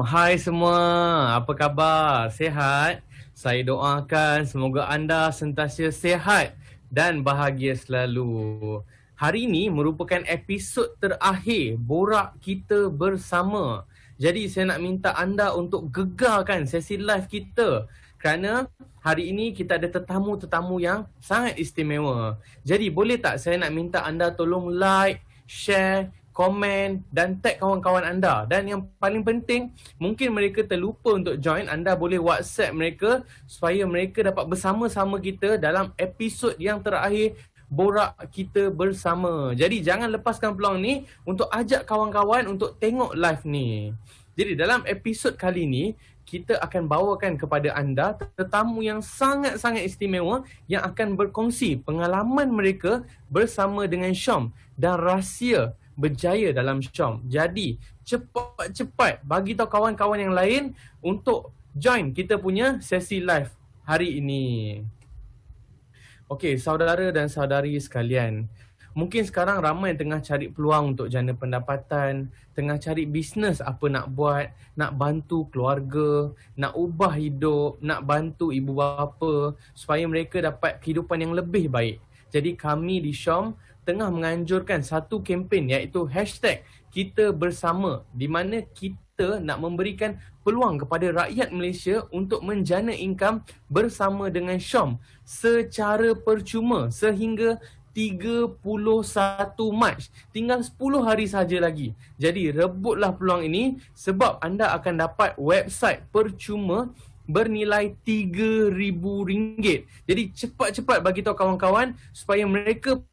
Hai semua, apa khabar? Sehat? Saya doakan semoga anda sentiasa sehat dan bahagia selalu. Hari ini merupakan episod terakhir Borak Kita Bersama. Jadi saya nak minta anda untuk gegarkan sesi live kita kerana hari ini kita ada tetamu-tetamu yang sangat istimewa. Jadi boleh tak saya nak minta anda tolong like, share, komen dan tag kawan-kawan anda. Dan yang paling penting, mungkin mereka terlupa untuk join, anda boleh WhatsApp mereka supaya mereka dapat bersama-sama kita dalam episod yang terakhir Borak Kita Bersama. Jadi jangan lepaskan peluang ni untuk ajak kawan-kawan untuk tengok live ni. Jadi dalam episod kali ni, kita akan bawakan kepada anda tetamu yang sangat-sangat istimewa yang akan berkongsi pengalaman mereka bersama dengan Syom dan rahsia berjaya dalam Syom. Jadi cepat-cepat bagi tahu kawan-kawan yang lain untuk join kita punya sesi live hari ini. Okey, saudara dan saudari sekalian, mungkin sekarang ramai yang tengah cari peluang untuk jana pendapatan, tengah cari bisnes apa nak buat, nak bantu keluarga, nak ubah hidup, nak bantu ibu bapa supaya mereka dapat kehidupan yang lebih baik. Jadi kami di Syom tengah menganjurkan satu kempen iaitu #KitaBersama, di mana kita nak memberikan peluang kepada rakyat Malaysia untuk menjana income bersama dengan Syom secara percuma sehingga 31 Mac. Tinggal 10 hari saja lagi. Jadi rebutlah peluang ini sebab anda akan dapat website percuma bernilai RM3,000. Jadi cepat-cepat bagi tahu kawan-kawan supaya mereka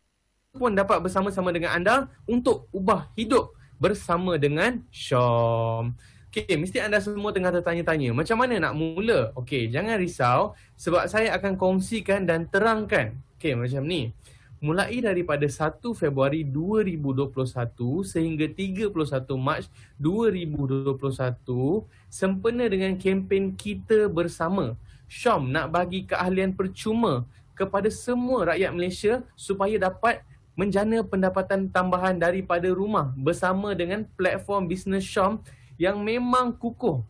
pun dapat bersama-sama dengan anda untuk ubah hidup bersama dengan Syom. Okey, mesti anda semua tengah tertanya-tanya, macam mana nak mula? Okey, jangan risau sebab saya akan kongsikan dan terangkan. Okey, macam ni. Mulai daripada 1 Februari 2021 sehingga 31 Mac 2021, sempena dengan kempen Kita Bersama, Syom nak bagi keahlian percuma kepada semua rakyat Malaysia supaya dapat menjana pendapatan tambahan daripada rumah bersama dengan platform bisnes Syom yang memang kukuh.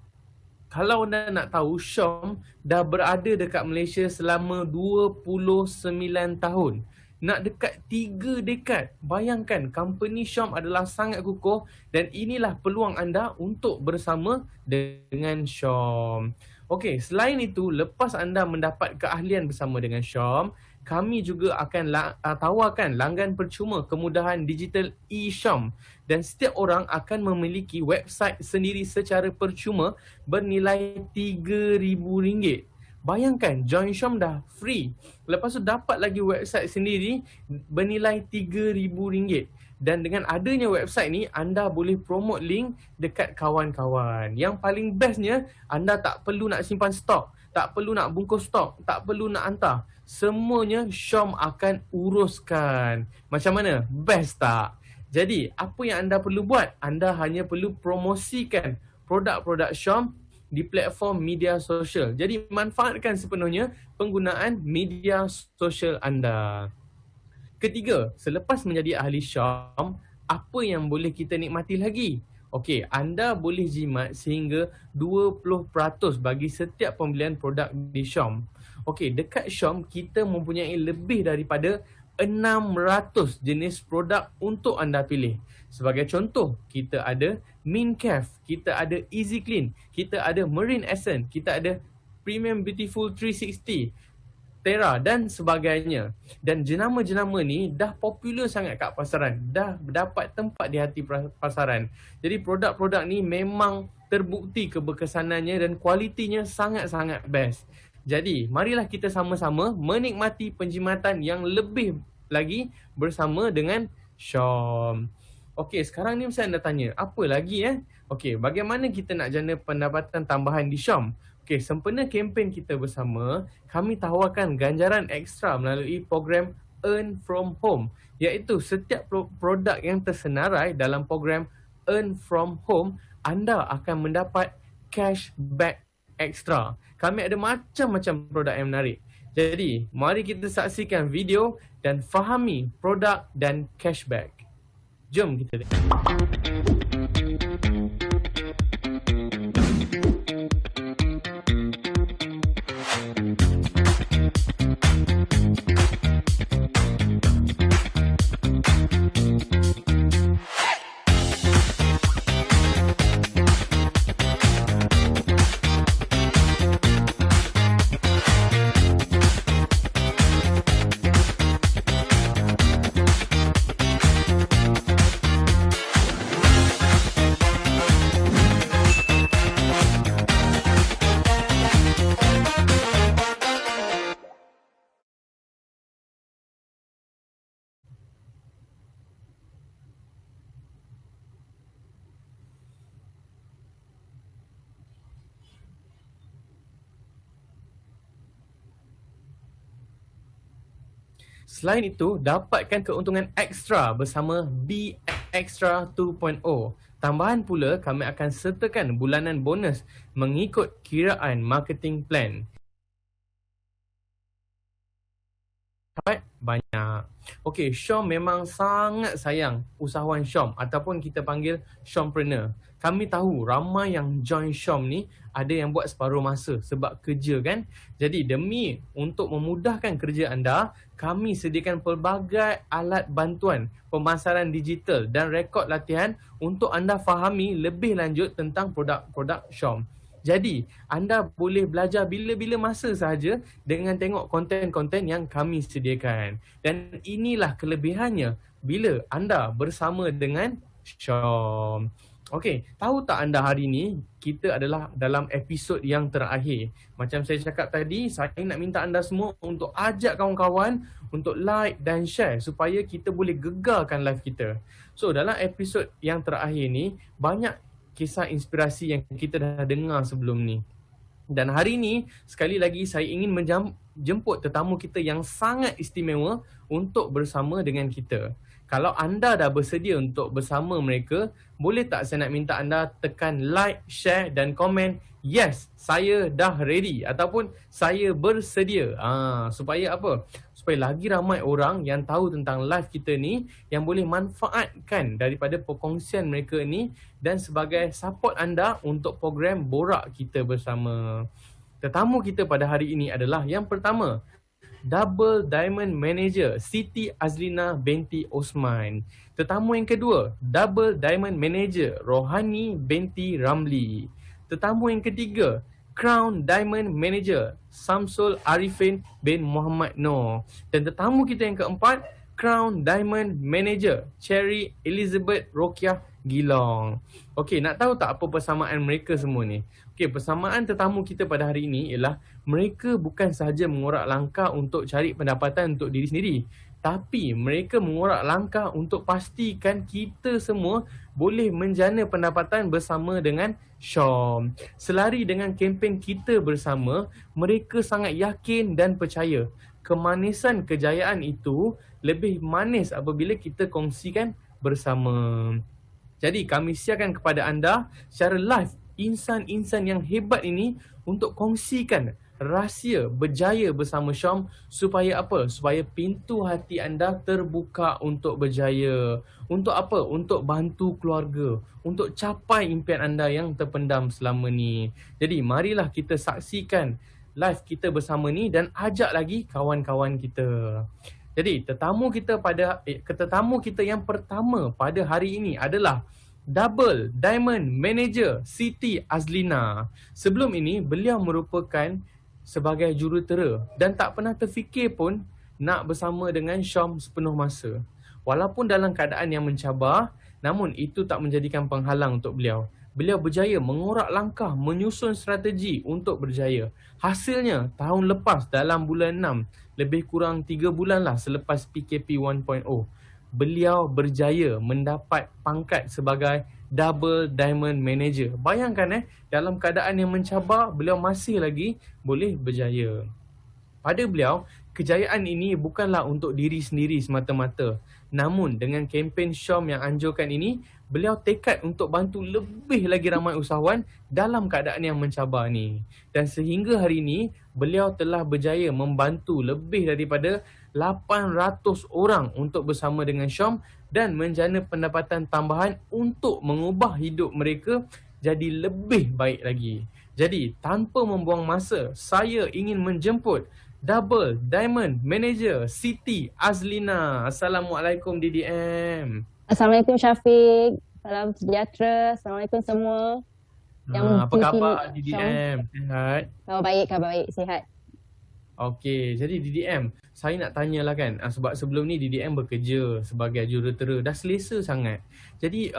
Kalau anda nak tahu, Syom dah berada dekat Malaysia selama 29 tahun. Nak dekat 3 dekad. Bayangkan, company Syom adalah sangat kukuh dan inilah peluang anda untuk bersama dengan Syom. Okey, selain itu, lepas anda mendapat keahlian bersama dengan Syom, kami juga akan tawarkan langgan percuma kemudahan digital eSyom dan setiap orang akan memiliki website sendiri secara percuma bernilai RM3,000. Bayangkan, join Syom dah free. Lepas tu dapat lagi website sendiri bernilai RM3,000. Dan dengan adanya website ni, anda boleh promote link dekat kawan-kawan. Yang paling bestnya, anda tak perlu nak simpan stok, tak perlu nak bungkus stok, tak perlu nak hantar. Semuanya Syom akan uruskan. Macam mana? Best tak? Jadi, apa yang anda perlu buat? Anda hanya perlu promosikan produk-produk Syom di platform media sosial. Jadi manfaatkan sepenuhnya penggunaan media sosial anda. Ketiga, selepas menjadi ahli Syom, apa yang boleh kita nikmati lagi? Okey, anda boleh jimat sehingga 20% bagi setiap pembelian produk di Syom. Okey, dekat Syom kita mempunyai lebih daripada 600 jenis produk untuk anda pilih. Sebagai contoh, kita ada Mincave, kita ada Easy Clean, kita ada Marine Essence, kita ada Premium Beautiful 360, Terra dan sebagainya. Dan jenama-jenama ni dah popular sangat kat pasaran, dah dapat tempat di hati pasaran. Jadi produk-produk ni memang terbukti keberkesanannya dan kualitinya sangat-sangat best. Jadi, marilah kita sama-sama menikmati penjimatan yang lebih lagi bersama dengan Syom. Okey, sekarang ni mesti anda tanya, apa lagi Okey, bagaimana kita nak jana pendapatan tambahan di Syom? Okey, sempena kempen Kita Bersama, kami tawarkan ganjaran ekstra melalui program Earn From Home, iaitu setiap produk yang tersenarai dalam program Earn From Home, anda akan mendapat cashback ekstra. Kami ada macam-macam produk yang menarik. Jadi, mari kita saksikan video dan fahami produk dan cashback. Jom kita lihat. Selain itu, dapatkan keuntungan ekstra bersama Be Extra 2.0. Tambahan pula, kami akan sertakan bulanan bonus mengikut kiraan marketing plan. Banyak. Okey, Syom memang sangat sayang usahawan Syom ataupun kita panggil Syompreneur. Kami tahu ramai yang join Syom ni ada yang buat separuh masa sebab kerja kan. Jadi demi untuk memudahkan kerja anda, kami sediakan pelbagai alat bantuan pemasaran digital dan rekod latihan untuk anda fahami lebih lanjut tentang produk-produk Syom. Jadi, anda boleh belajar bila-bila masa sahaja dengan tengok konten-konten yang kami sediakan. Dan inilah kelebihannya bila anda bersama dengan Syom. Okey, tahu tak anda hari ni kita adalah dalam episod yang terakhir. Macam saya cakap tadi, saya nak minta anda semua untuk ajak kawan-kawan untuk like dan share supaya kita boleh gegarkan live kita. So, dalam episod yang terakhir ni, banyak kisah inspirasi yang kita dah dengar sebelum ni. Dan hari ni, sekali lagi saya ingin menjemput tetamu kita yang sangat istimewa untuk bersama dengan kita. Kalau anda dah bersedia untuk bersama mereka, boleh tak saya nak minta anda tekan like, share dan komen, yes, saya dah ready ataupun saya bersedia. Supaya apa? Supaya lagi ramai orang yang tahu tentang live kita ni, yang boleh manfaatkan daripada perkongsian mereka ni dan sebagai support anda untuk program Borak Kita Bersama. Tetamu kita pada hari ini adalah yang pertama, Double Diamond Manager Siti Azlina binti Osman. Tetamu yang kedua, Double Diamond Manager Rohani binti Ramli. Tetamu yang ketiga, Crown Diamond Manager Samsul Arifin bin Muhammad Noor. Dan tetamu kita yang keempat, Crown Diamond Manager Cherry Elizabeth Rokiah Gilong. Okey, nak tahu tak apa persamaan mereka semua ni? Okey, persamaan tetamu kita pada hari ini ialah mereka bukan sahaja mengorak langkah untuk cari pendapatan untuk diri sendiri, tapi mereka mengorak langkah untuk pastikan kita semua boleh menjana pendapatan bersama dengan Syom. Selari dengan kempen Kita Bersama, mereka sangat yakin dan percaya kemanisan kejayaan itu lebih manis apabila kita kongsikan bersama. Jadi kami siarkan kepada anda secara live insan-insan yang hebat ini untuk kongsikan rahsia berjaya bersama Syom supaya apa? Supaya pintu hati anda terbuka untuk berjaya. Untuk apa? Untuk bantu keluarga, untuk capai impian anda yang terpendam selama ni. Jadi marilah kita saksikan live kita bersama ni dan ajak lagi kawan-kawan kita. Jadi tetamu kita yang pertama pada hari ini adalah Double Diamond Manager Siti Azlina. Sebelum ini beliau merupakan sebagai jurutera dan tak pernah terfikir pun nak bersama dengan Syom sepenuh masa. Walaupun dalam keadaan yang mencabar, namun itu tak menjadikan penghalang untuk beliau. Beliau berjaya mengorak langkah, menyusun strategi untuk berjaya. Hasilnya, tahun lepas dalam bulan 6, lebih kurang 3 bulan lah selepas PKP 1.0, beliau berjaya mendapat pangkat sebagai Double Diamond Manager. Bayangkan dalam keadaan yang mencabar, beliau masih lagi boleh berjaya. Pada beliau, kejayaan ini bukanlah untuk diri sendiri semata-mata. Namun dengan kempen Syom yang anjurkan ini, beliau tekad untuk bantu lebih lagi ramai usahawan dalam keadaan yang mencabar ni. Dan sehingga hari ini, beliau telah berjaya membantu lebih daripada 800 orang untuk bersama dengan Syom dan menjana pendapatan tambahan untuk mengubah hidup mereka jadi lebih baik lagi. Jadi, tanpa membuang masa, saya ingin menjemput Double Diamond Manager Siti Azlina. Assalamualaikum DDM. Assalamualaikum Syafiq. Salam sejahtera. Assalamualaikum semua. Apa khabar DDM? Sihat? Khabar baik, sihat. Okey, jadi DDM, saya nak tanyalah kan, sebab sebelum ni DDM bekerja sebagai jurutera, dah selesa sangat. Jadi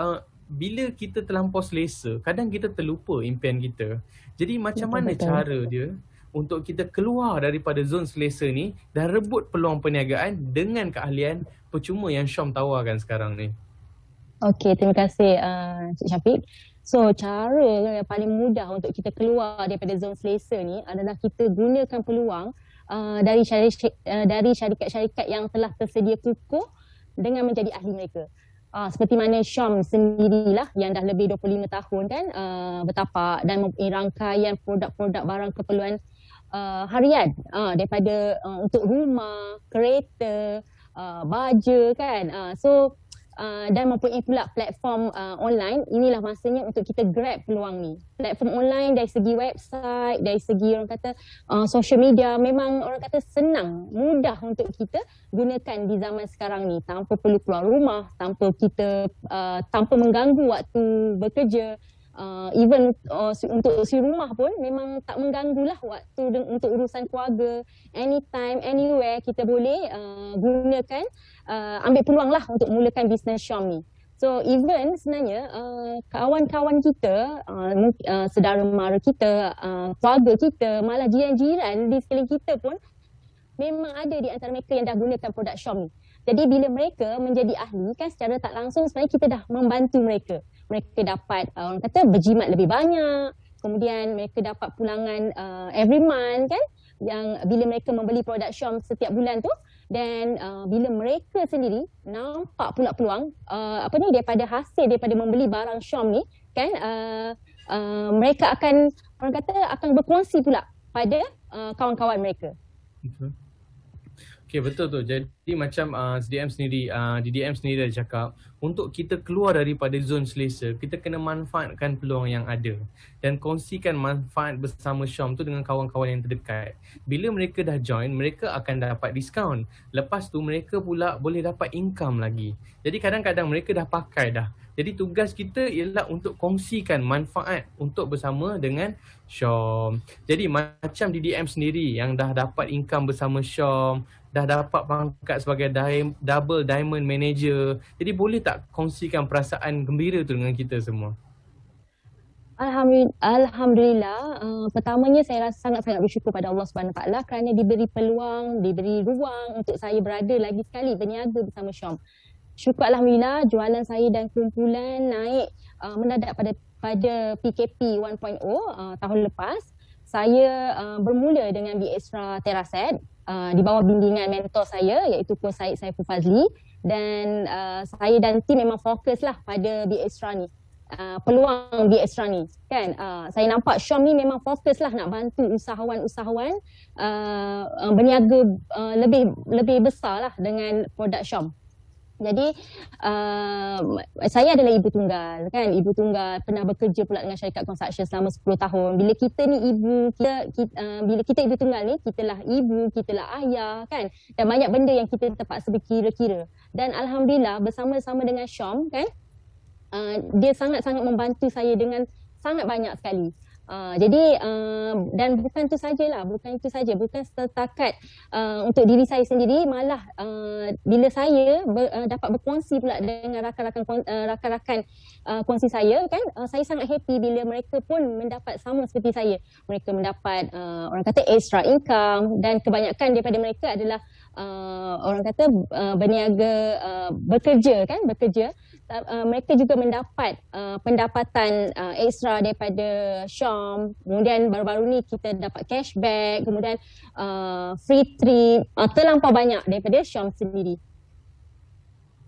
bila kita terlampau selesa, kadang kita terlupa impian kita. Jadi macam mana cara dia untuk kita keluar daripada zon selesa ni dan rebut peluang perniagaan dengan keahlian percuma yang Syom tawarkan sekarang ni? Okey, terima kasih Cik Syafiq. So, cara yang paling mudah untuk kita keluar daripada zon selesa ni adalah kita gunakan peluang dari syarikat-syarikat yang telah tersedia kukuh dengan menjadi ahli mereka. Seperti mana Syam sendirilah yang dah lebih 25 tahun kan bertapak dan mempunyai rangkaian produk-produk barang keperluan harian daripada untuk rumah, kereta, baja kan. Dan mempunyai pula platform online. Inilah masanya untuk kita grab peluang ni. Platform online dari segi website, dari segi orang kata social media, memang orang kata senang, mudah untuk kita gunakan di zaman sekarang ni tanpa perlu keluar rumah, tanpa mengganggu waktu bekerja. Even untuk si rumah pun memang tak mengganggulah waktu untuk urusan keluarga. Anytime, anywhere kita boleh gunakan, ambil peluang lah untuk mulakan bisnes Syam ni. So even sebenarnya kawan-kawan kita, saudara mara kita, keluarga kita, malah jiran-jiran di sekeliling kita pun memang ada di antara mereka yang dah gunakan produk Syam ni. Jadi bila mereka menjadi ahli kan, secara tak langsung sebenarnya kita dah membantu mereka. Mereka dapat orang kata berjimat lebih banyak, kemudian mereka dapat pulangan every month kan, yang bila mereka membeli produk Syam setiap bulan tu. Dan bila mereka sendiri nampak pula peluang daripada hasil daripada membeli barang Syam ni kan, mereka akan orang kata akan berkongsi pula pada kawan-kawan mereka. Betul. Okay, betul tu. Jadi macam DDM sendiri dah cakap, untuk kita keluar daripada zon selesa, kita kena manfaatkan peluang yang ada dan kongsikan manfaat bersama Syam tu dengan kawan-kawan yang terdekat. Bila mereka dah join, mereka akan dapat diskaun. Lepas tu mereka pula boleh dapat income lagi. Jadi kadang-kadang mereka dah pakai dah. Jadi tugas kita ialah untuk kongsikan manfaat untuk bersama dengan Syam. Jadi macam DDM sendiri yang dah dapat income bersama Syam, dah dapat pangkat sebagai double diamond manager. Jadi boleh tak kongsikan perasaan gembira tu dengan kita semua? Alhamdulillah, pertamanya saya rasa sangat-sangat bersyukur pada Allah Subhanahu Taala kerana diberi peluang, diberi ruang untuk saya berada lagi sekali berniaga bersama Syam. Syukur Alhamdulillah, jualan saya dan kumpulan naik mendadak pada PKP 1.0 tahun lepas. Saya bermula dengan Biextra Teraset di bawah bimbingan mentor saya iaitu Coach Syed Saiful Fazli, dan saya dan tim memang fokuslah pada Biextra ni. Peluang Biextra ni kan, saya nampak Syam ni memang fokuslah nak bantu usahawan-usahawan berniaga lebih besar lah dengan produk Syam. Jadi saya adalah ibu tunggal kan, ibu tunggal pernah bekerja pula dengan syarikat construction selama 10 tahun. Bila kita ni bila kita ibu tunggal ni, kitalah ibu, kitalah ayah kan, dan banyak benda yang kita terpaksa berkira-kira. Dan alhamdulillah bersama-sama dengan Syam kan, dia sangat-sangat membantu saya dengan sangat banyak sekali. Jadi dan bukan itu saja, bukan setakat untuk diri saya sendiri, malah bila saya dapat berkongsi pula dengan rakan-rakan kongsi saya kan, saya sangat happy bila mereka pun mendapat sama seperti saya. Mereka mendapat orang kata extra income, dan kebanyakan daripada mereka adalah orang kata berniaga, bekerja. Mereka juga mendapat pendapatan ekstra daripada Syam. Kemudian baru-baru ni kita dapat cashback, kemudian free trip, terlampau banyak daripada Syam sendiri.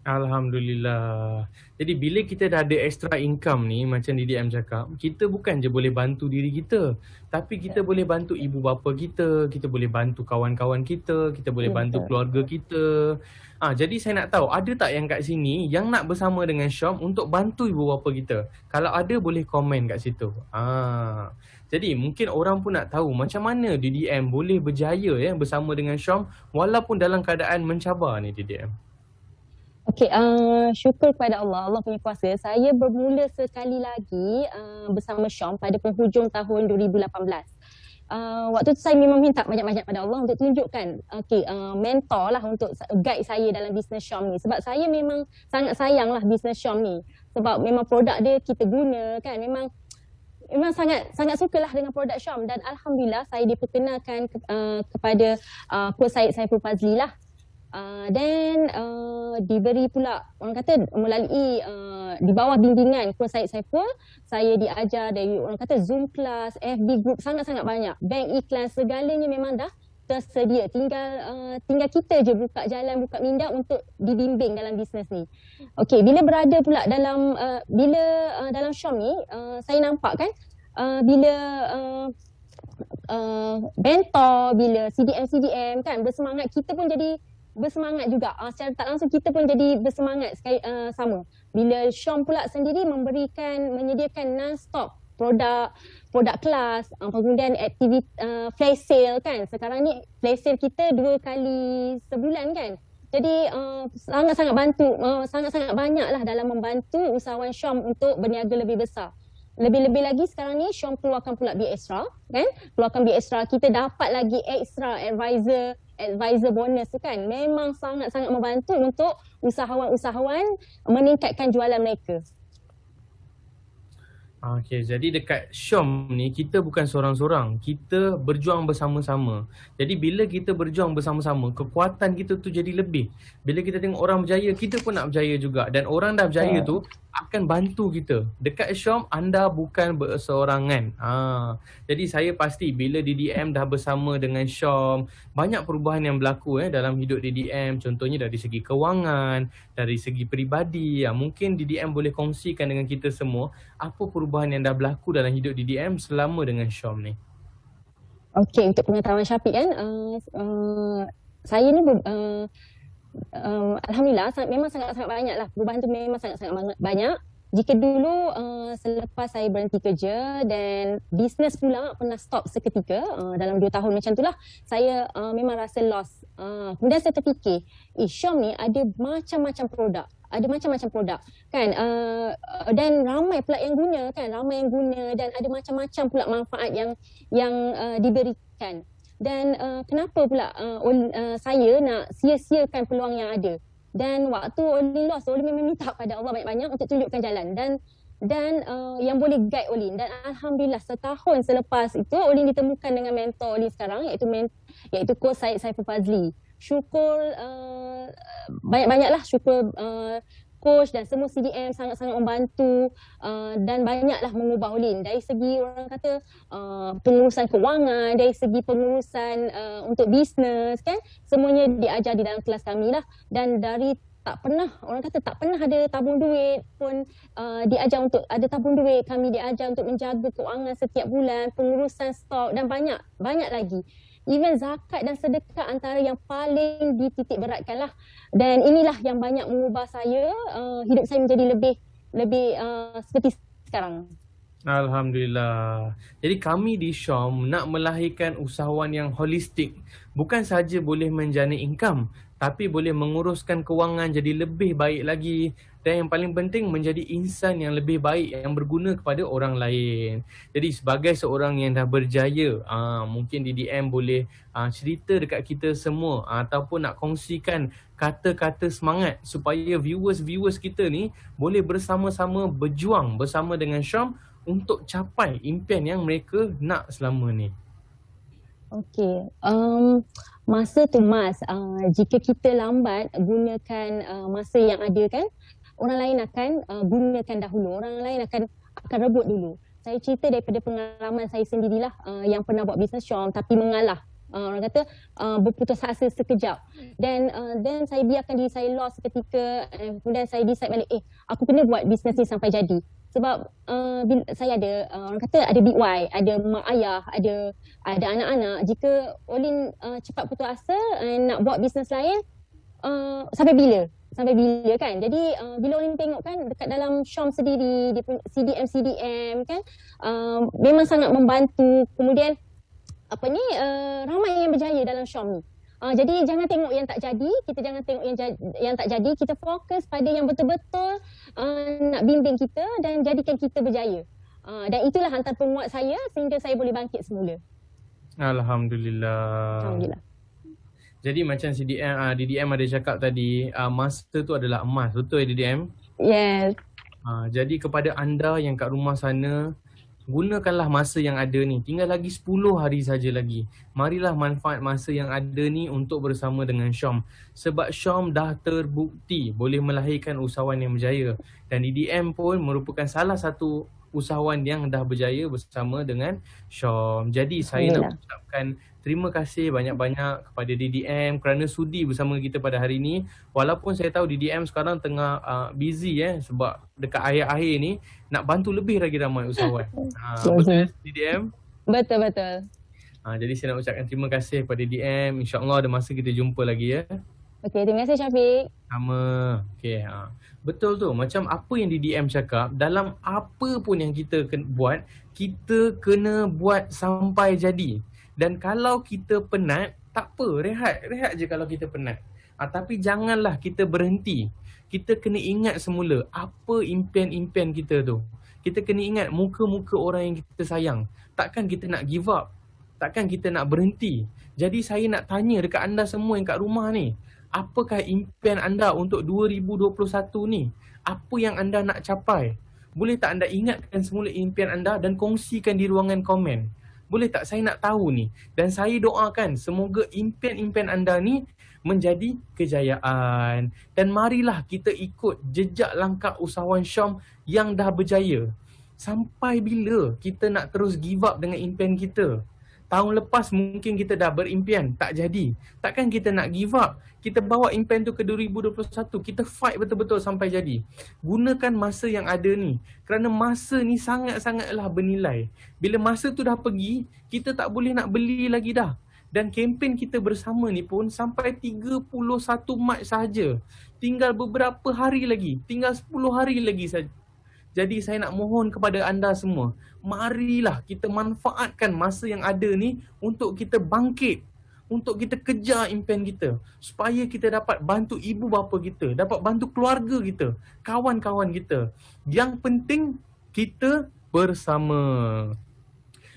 Alhamdulillah. Jadi bila kita dah ada extra income ni, macam DDM cakap, kita bukan je boleh bantu diri kita, tapi kita boleh bantu ibu bapa kita boleh bantu kawan-kawan kita boleh bantu keluarga kita. Jadi saya nak tahu, ada tak yang kat sini yang nak bersama dengan Syam untuk bantu ibu bapa kita? Kalau ada, boleh komen kat situ. Jadi mungkin orang pun nak tahu macam mana DDM boleh berjaya bersama dengan Syam walaupun dalam keadaan mencabar ni, DDM. Okey, syukur kepada Allah punya kuasa. Saya bermula sekali lagi bersama Syam pada penghujung tahun 2018. Waktu tu saya memang minta banyak-banyak pada Allah untuk tunjukkan mentor lah untuk guide saya dalam bisnes Syam ni. Sebab saya memang sangat sayang lah bisnes Syam ni. Sebab memang produk dia kita guna kan, memang sangat sukalah dengan produk Syam. Dan alhamdulillah saya diperkenalkan kepada Coach Syed Saiful Fazli lah. Dan diberi pula orang kata melalui di bawah bimbingan Coach Syed Saiful, saya diajar dari orang kata Zoom class, FB group, sangat-sangat banyak, bank iklan, segalanya memang dah tersedia. Tinggal kita je buka jalan, buka minda untuk dibimbing dalam bisnes ni. Okey, bila berada pula dalam dalam Syam ni, saya nampak kan bila mentor, bila CDM kan bersemangat, kita pun jadi bersemangat juga. Secara tak langsung kita pun jadi bersemangat sama. Bila Syam pula sendiri menyediakan non-stop produk kelas, kemudian aktiviti flash sale kan. Sekarang ni flash sale kita 2 kali sebulan kan. Jadi sangat-sangat bantu, sangat-sangat banyaklah dalam membantu usahawan Syam untuk berniaga lebih besar. Lebih-lebih lagi sekarang ni Syam keluarkan pula Be Extra kan. Keluarkan Be Extra, kita dapat lagi extra advisor bonus tu kan. Memang sangat-sangat membantu untuk usahawan-usahawan meningkatkan jualan mereka. Okay, jadi dekat Syam ni kita bukan seorang-seorang, kita berjuang bersama-sama. Jadi bila kita berjuang bersama-sama, kekuatan kita tu jadi lebih. Bila kita tengok orang berjaya, kita pun nak berjaya juga. Dan orang dah berjaya tu akan bantu kita. Dekat Syam, anda bukan berseorangan. Jadi saya pasti bila DDM dah bersama dengan Syam, banyak perubahan yang berlaku dalam hidup DDM. Contohnya dari segi kewangan, dari segi peribadi. Mungkin DDM boleh kongsikan dengan kita semua apa perubahan yang dah berlaku dalam hidup DDM selama dengan Syam ni. Okey, untuk pengetahuan Syafiq kan, saya ni Alhamdulillah memang sangat-sangat banyak lah. Perubahan tu memang sangat-sangat banyak. Jika dulu selepas saya berhenti kerja dan bisnes pula pernah stop seketika dalam 2 tahun macam tu lah, saya memang rasa loss. Kemudian saya terfikir, Syam ni ada macam-macam produk. Kan, dan ramai pula yang guna kan, dan ada macam-macam pula manfaat yang diberikan. Dan kenapa pula saya nak sia-siakan peluang yang ada? Dan waktu Olin lost, Olin memang minta pada Allah banyak-banyak untuk tunjukkan jalan dan yang boleh guide Olin. Dan Alhamdulillah setahun selepas itu Olin ditemukan dengan mentor Olin sekarang, iaitu Coach Syed Saiful Fazli. Syukur banyak-banyaklah syukur coach dan semua CDM sangat-sangat membantu dan banyaklah mengubah Olin dari segi orang kata pengurusan kewangan, dari segi pengurusan untuk bisnes kan, semuanya diajar di dalam kelas kami lah. Dan dari tak pernah ada tabung duit pun diajar untuk ada tabung duit, kami diajar untuk menjaga kewangan setiap bulan, pengurusan stok dan banyak lagi. Even zakat dan sedekah antara yang paling dititik beratkan lah. Dan inilah yang banyak mengubah saya, hidup saya menjadi lebih seperti sekarang. Alhamdulillah. Jadi kami di Syam nak melahirkan usahawan yang holistik. Bukan sahaja boleh menjana income, tapi boleh menguruskan kewangan jadi lebih baik lagi. Dan yang paling penting menjadi insan yang lebih baik, yang berguna kepada orang lain. Jadi sebagai seorang yang dah berjaya, mungkin DDM boleh cerita dekat kita semua ataupun nak kongsikan kata-kata semangat supaya viewers kita ni boleh bersama-sama berjuang bersama dengan Syam untuk capai impian yang mereka nak selama ni. Okey, masa tu Mas, jika kita lambat gunakan masa yang ada kan, orang lain akan gunakan dahulu, orang lain akan rebut dulu. Saya cerita daripada pengalaman saya sendirilah yang pernah buat bisnes Syam tapi mengalah. Orang kata berputus asa sekejap dan saya biarkan diri saya lost seketika, kemudian saya decide balik aku kena buat bisnes ni sampai jadi. Sebab saya ada orang kata ada big why, ada mak ayah, ada anak-anak. Jika Olin cepat putus asa nak buat bisnes lain, sampai bila kan. Jadi bila Olin tengok kan dekat dalam Syam sendiri, dia punya CDM kan, memang sangat membantu. Kemudian ramai yang berjaya dalam Syam ni. Jadi jangan tengok yang tak jadi, kita jangan tengok yang tak jadi, kita fokus pada yang betul-betul nak bimbing kita dan jadikan kita berjaya. Dan itulah antara penguat saya sehingga saya boleh bangkit semula. Alhamdulillah. Jadi macam DDM ada cakap tadi, masa tu adalah emas, betul ya DDM? Yes. Jadi kepada anda yang kat rumah sana, gunakanlah masa yang ada ni. Tinggal lagi 10 hari saja lagi. Marilah manfaat masa yang ada ni untuk bersama dengan Syam. Sebab Syam dah terbukti boleh melahirkan usahawan yang berjaya. Dan DDM pun merupakan salah satu usahawan yang dah berjaya bersama dengan Syom. Jadi saya nak ucapkan terima kasih banyak-banyak kepada DDM kerana sudi bersama kita pada hari ini. Walaupun saya tahu DDM sekarang tengah busy sebab dekat akhir-akhir ni nak bantu lebih lagi ramai usahawan. Betul DDM? Betul. Jadi saya nak ucapkan terima kasih kepada DDM. InsyaAllah ada masa kita jumpa lagi ya. Okey, terima kasih Syafiq. Sama. Okey. Betul tu. Macam apa yang DDM cakap, dalam apa pun yang kita buat, kita kena buat sampai jadi. Dan kalau kita penat, tak apa. Rehat je kalau kita penat. Tapi janganlah kita berhenti. Kita kena ingat semula apa impian-impian kita tu. Kita kena ingat muka-muka orang yang kita sayang. Takkan kita nak give up. Takkan kita nak berhenti. Jadi saya nak tanya dekat anda semua yang kat rumah ni, apakah impian anda untuk 2021 ni? Apa yang anda nak capai? Boleh tak anda ingatkan semula impian anda dan kongsikan di ruangan komen? Boleh tak? Saya nak tahu ni. Dan saya doakan semoga impian-impian anda ni menjadi kejayaan. Dan marilah kita ikut jejak langkah usahawan Syom yang dah berjaya. Sampai bila kita nak terus give up dengan impian kita? Tahun lepas mungkin kita dah berimpian, tak jadi. Takkan kita nak give up? Kita bawa impian tu ke 2021, kita fight betul-betul sampai jadi. Gunakan masa yang ada ni. Kerana masa ni sangat-sangatlah bernilai. Bila masa tu dah pergi, kita tak boleh nak beli lagi dah. Dan kempen kita bersama ni pun sampai 31 Mac sahaja. Tinggal beberapa hari lagi, tinggal 10 hari lagi saja. Jadi saya nak mohon kepada anda semua, marilah kita manfaatkan masa yang ada ni untuk kita bangkit, untuk kita kejar impian kita, supaya kita dapat bantu ibu bapa kita, dapat bantu keluarga kita, kawan-kawan kita. Yang penting kita bersama.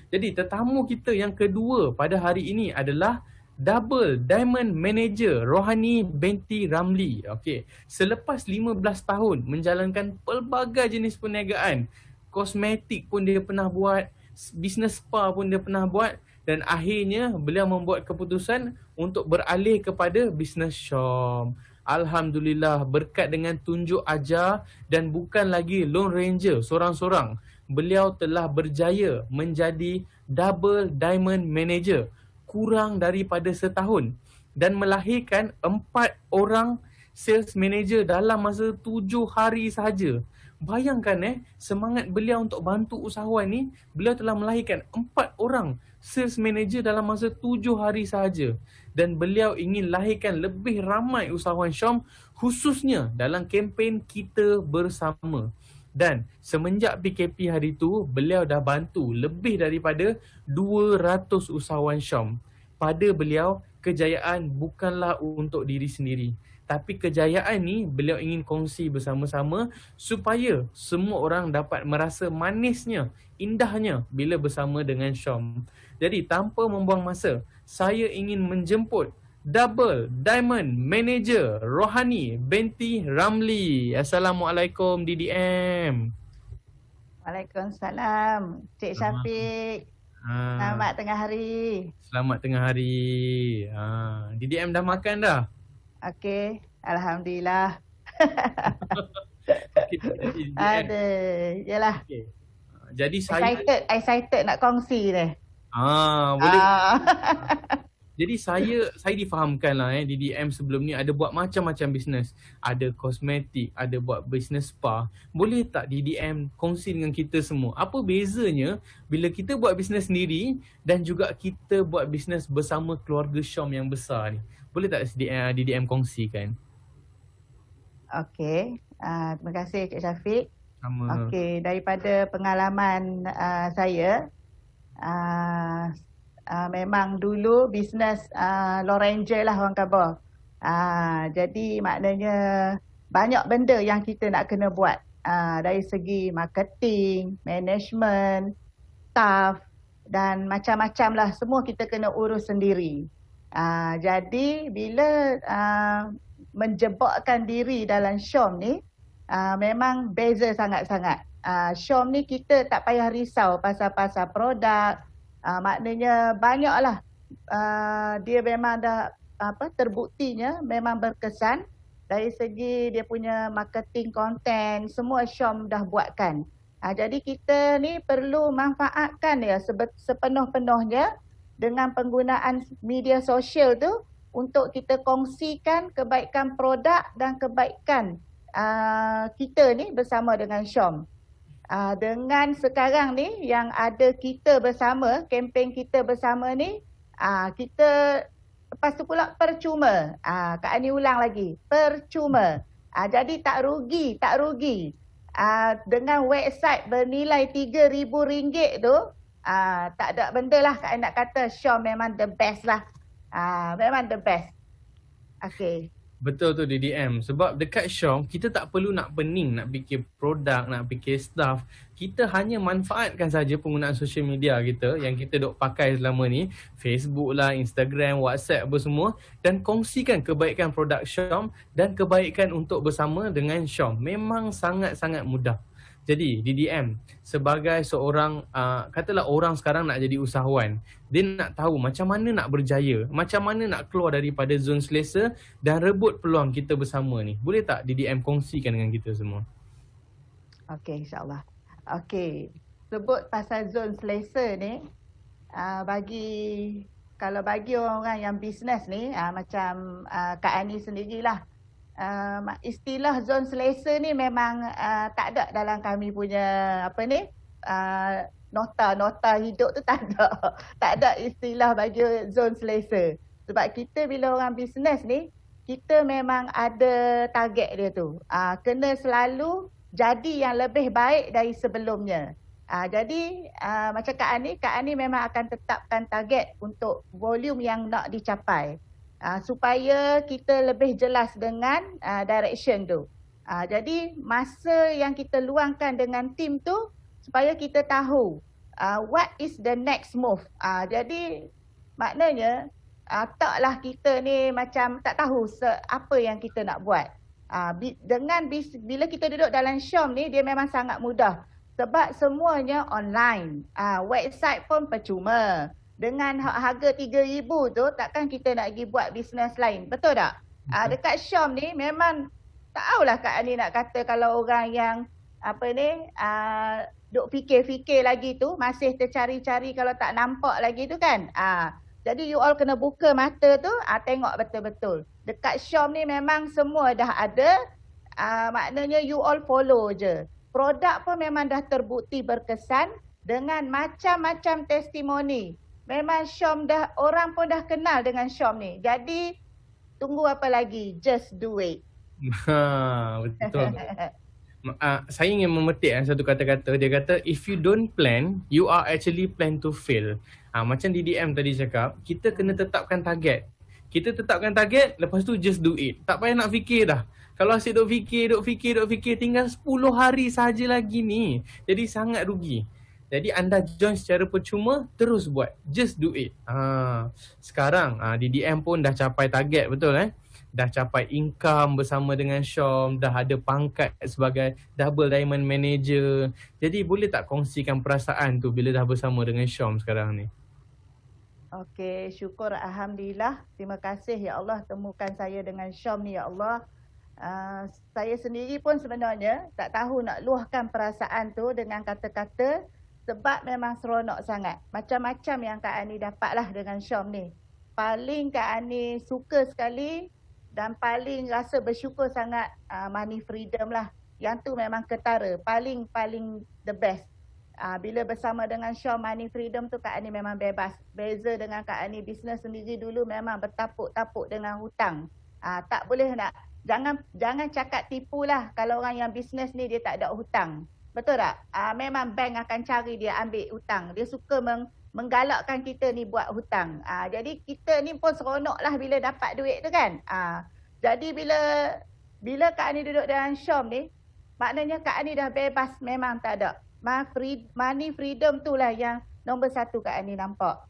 Jadi tetamu kita yang kedua pada hari ini adalah Double Diamond Manager Rohani binti Ramli. Okey, selepas 15 tahun menjalankan pelbagai jenis perniagaan, kosmetik pun dia pernah buat, bisnes spa pun dia pernah buat, dan akhirnya beliau membuat keputusan untuk beralih kepada bisnes Syom. Alhamdulillah, berkat dengan tunjuk ajar dan bukan lagi Lone Ranger seorang-seorang, beliau telah berjaya menjadi Double Diamond Manager kurang daripada setahun dan melahirkan 4 orang sales manager dalam masa 7 hari sahaja. Bayangkan semangat beliau untuk bantu usahawan ni, beliau telah melahirkan 4 orang sales manager dalam masa 7 hari sahaja. Dan beliau ingin lahirkan lebih ramai usahawan Syom, khususnya dalam kempen Kita Bersama. Dan semenjak PKP hari tu, beliau dah bantu lebih daripada 200 usahawan Syom. Pada beliau, kejayaan bukanlah untuk diri sendiri. Tapi kejayaan ni beliau ingin kongsi bersama-sama supaya semua orang dapat merasa manisnya, indahnya bila bersama dengan Syom. Jadi tanpa membuang masa, saya ingin menjemput Double Diamond Manager Rohani binti Ramli. Assalamualaikum DDM. Waalaikumsalam Cik Syafiq. Selamat tengah hari. Selamat tengah hari. DDM dah makan dah? Okey, alhamdulillah. Okay, ada. Yalah. Okay. Jadi saya excited nak kongsi ni. Boleh. Jadi saya difahamkan lah DDM sebelum ni ada buat macam-macam bisnes. Ada kosmetik, ada buat bisnes spa. Boleh tak DDM kongsi dengan kita semua, apa bezanya bila kita buat bisnes sendiri dan juga kita buat bisnes bersama keluarga Syom yang besar ni? Boleh tak DDM kongsikan? Okey, terima kasih Cik Syafiq. Sama. Okey, daripada pengalaman saya, memang dulu bisnes Lone Ranger lah orang kata. Jadi maknanya banyak benda yang kita nak kena buat. Dari segi marketing, management, staff dan macam-macam lah. Semua kita kena urus sendiri. Jadi bila menjebakkan diri dalam Syom ni, memang beza sangat-sangat. Syom ni kita tak payah risau pasal-pasal produk. Maknanya banyaklah dia memang dah terbuktinya memang berkesan dari segi dia punya marketing content, semua Syom dah buatkan. Jadi kita ni perlu manfaatkan dia sepenuh-penuhnya dengan penggunaan media sosial tu untuk kita kongsikan kebaikan produk dan kebaikan kita ni bersama dengan Syom. Dengan sekarang ni yang ada kita bersama, kempen kita bersama ni, kita lepas tu pula percuma. Kak Ani ulang lagi, percuma. Jadi tak rugi. Dengan website bernilai RM3,000 tu, tak ada benda lah Kak Ani nak kata Syom memang the best lah. Memang the best. Okay. Betul tu DDM. Sebab dekat Syom, kita tak perlu nak pening, nak fikir produk, nak fikir staff. Kita hanya manfaatkan saja penggunaan social media kita yang kita duk pakai selama ni. Facebook lah, Instagram, WhatsApp apa semua. Dan kongsikan kebaikan produk Syom dan kebaikan untuk bersama dengan Syom. Memang sangat-sangat mudah. Jadi DDM, sebagai seorang, katalah orang sekarang nak jadi usahawan, dia nak tahu macam mana nak berjaya, macam mana nak keluar daripada zon selesa dan rebut peluang kita bersama ni. Boleh tak DDM kongsikan dengan kita semua? Okey, insyaAllah. Okey, sebut pasal zon selesa ni, kalau bagi orang yang bisnes ni, macam Kak Ani sendirilah, istilah zon selesa ni memang tak ada dalam kami punya nota hidup tu tak ada istilah bagi zon selesa. Sebab kita bila orang bisnes ni, kita memang ada target dia tu. Kena selalu jadi yang lebih baik dari sebelumnya. Jadi macam Kak Ani memang akan tetapkan target untuk volume yang nak dicapai. Supaya kita lebih jelas dengan direction tu. Jadi masa yang kita luangkan dengan tim tu supaya kita tahu what is the next move. Jadi maknanya taklah kita ni macam tak tahu apa yang kita nak buat. Bila kita duduk dalam Syom ni, dia memang sangat mudah. Sebab semuanya online. Website pun percuma. Dengan harga RM3,000 tu, takkan kita nak pergi buat bisnes lain. Betul tak? Dekat Syom ni memang, tak tahulah Kak Ani nak kata kalau orang yang duk fikir-fikir lagi tu, masih tercari-cari kalau tak nampak lagi tu kan. Jadi you all kena buka mata tu, tengok betul-betul. Dekat Syom ni memang semua dah ada, maknanya you all follow je. Produk pun memang dah terbukti berkesan dengan macam-macam testimoni. Memang Syom dah, orang pun dah kenal dengan Syom ni. Jadi, tunggu apa lagi? Just do it. Betul. Saya ingin memetik satu kata-kata. Dia kata, if you don't plan, you are actually plan to fail. Macam DDM tadi cakap, kita kena tetapkan target. Kita tetapkan target, lepas tu just do it. Tak payah nak fikir dah. Kalau asyik duk fikir, tinggal 10 hari sahaja lagi ni. Jadi sangat rugi. Jadi anda join secara percuma, terus buat. Just do it. Sekarang DDM pun dah capai target, betul Dah capai income bersama dengan Syom, dah ada pangkat sebagai double diamond manager. Jadi boleh tak kongsikan perasaan tu bila dah bersama dengan Syom sekarang ni? Okey, syukur Alhamdulillah. Terima kasih ya Allah temukan saya dengan Syom ni ya Allah. Saya sendiri pun sebenarnya tak tahu nak luahkan perasaan tu dengan kata-kata. Sebab memang seronok sangat. Macam-macam yang Kak Ani dapatlah dengan Syom ni. Paling Kak Ani suka sekali dan paling rasa bersyukur sangat Money Freedom lah. Yang tu memang ketara. Paling the best. Bila bersama dengan Syom Money Freedom tu Kak Ani memang bebas. Beza dengan Kak Ani bisnes sendiri dulu memang bertapuk-tapuk dengan hutang. Tak boleh nak. Jangan cakap tipu lah kalau orang yang bisnes ni dia tak ada hutang. Betul tak? Memang bank akan cari dia ambil hutang. Dia suka menggalakkan kita ni buat hutang. Jadi kita ni pun seronok lah bila dapat duit tu kan. Jadi bila Kak Ani duduk dengan Syom ni, maknanya Kak Ani dah bebas memang tak ada. Money freedom tu lah yang nombor satu Kak Ani nampak.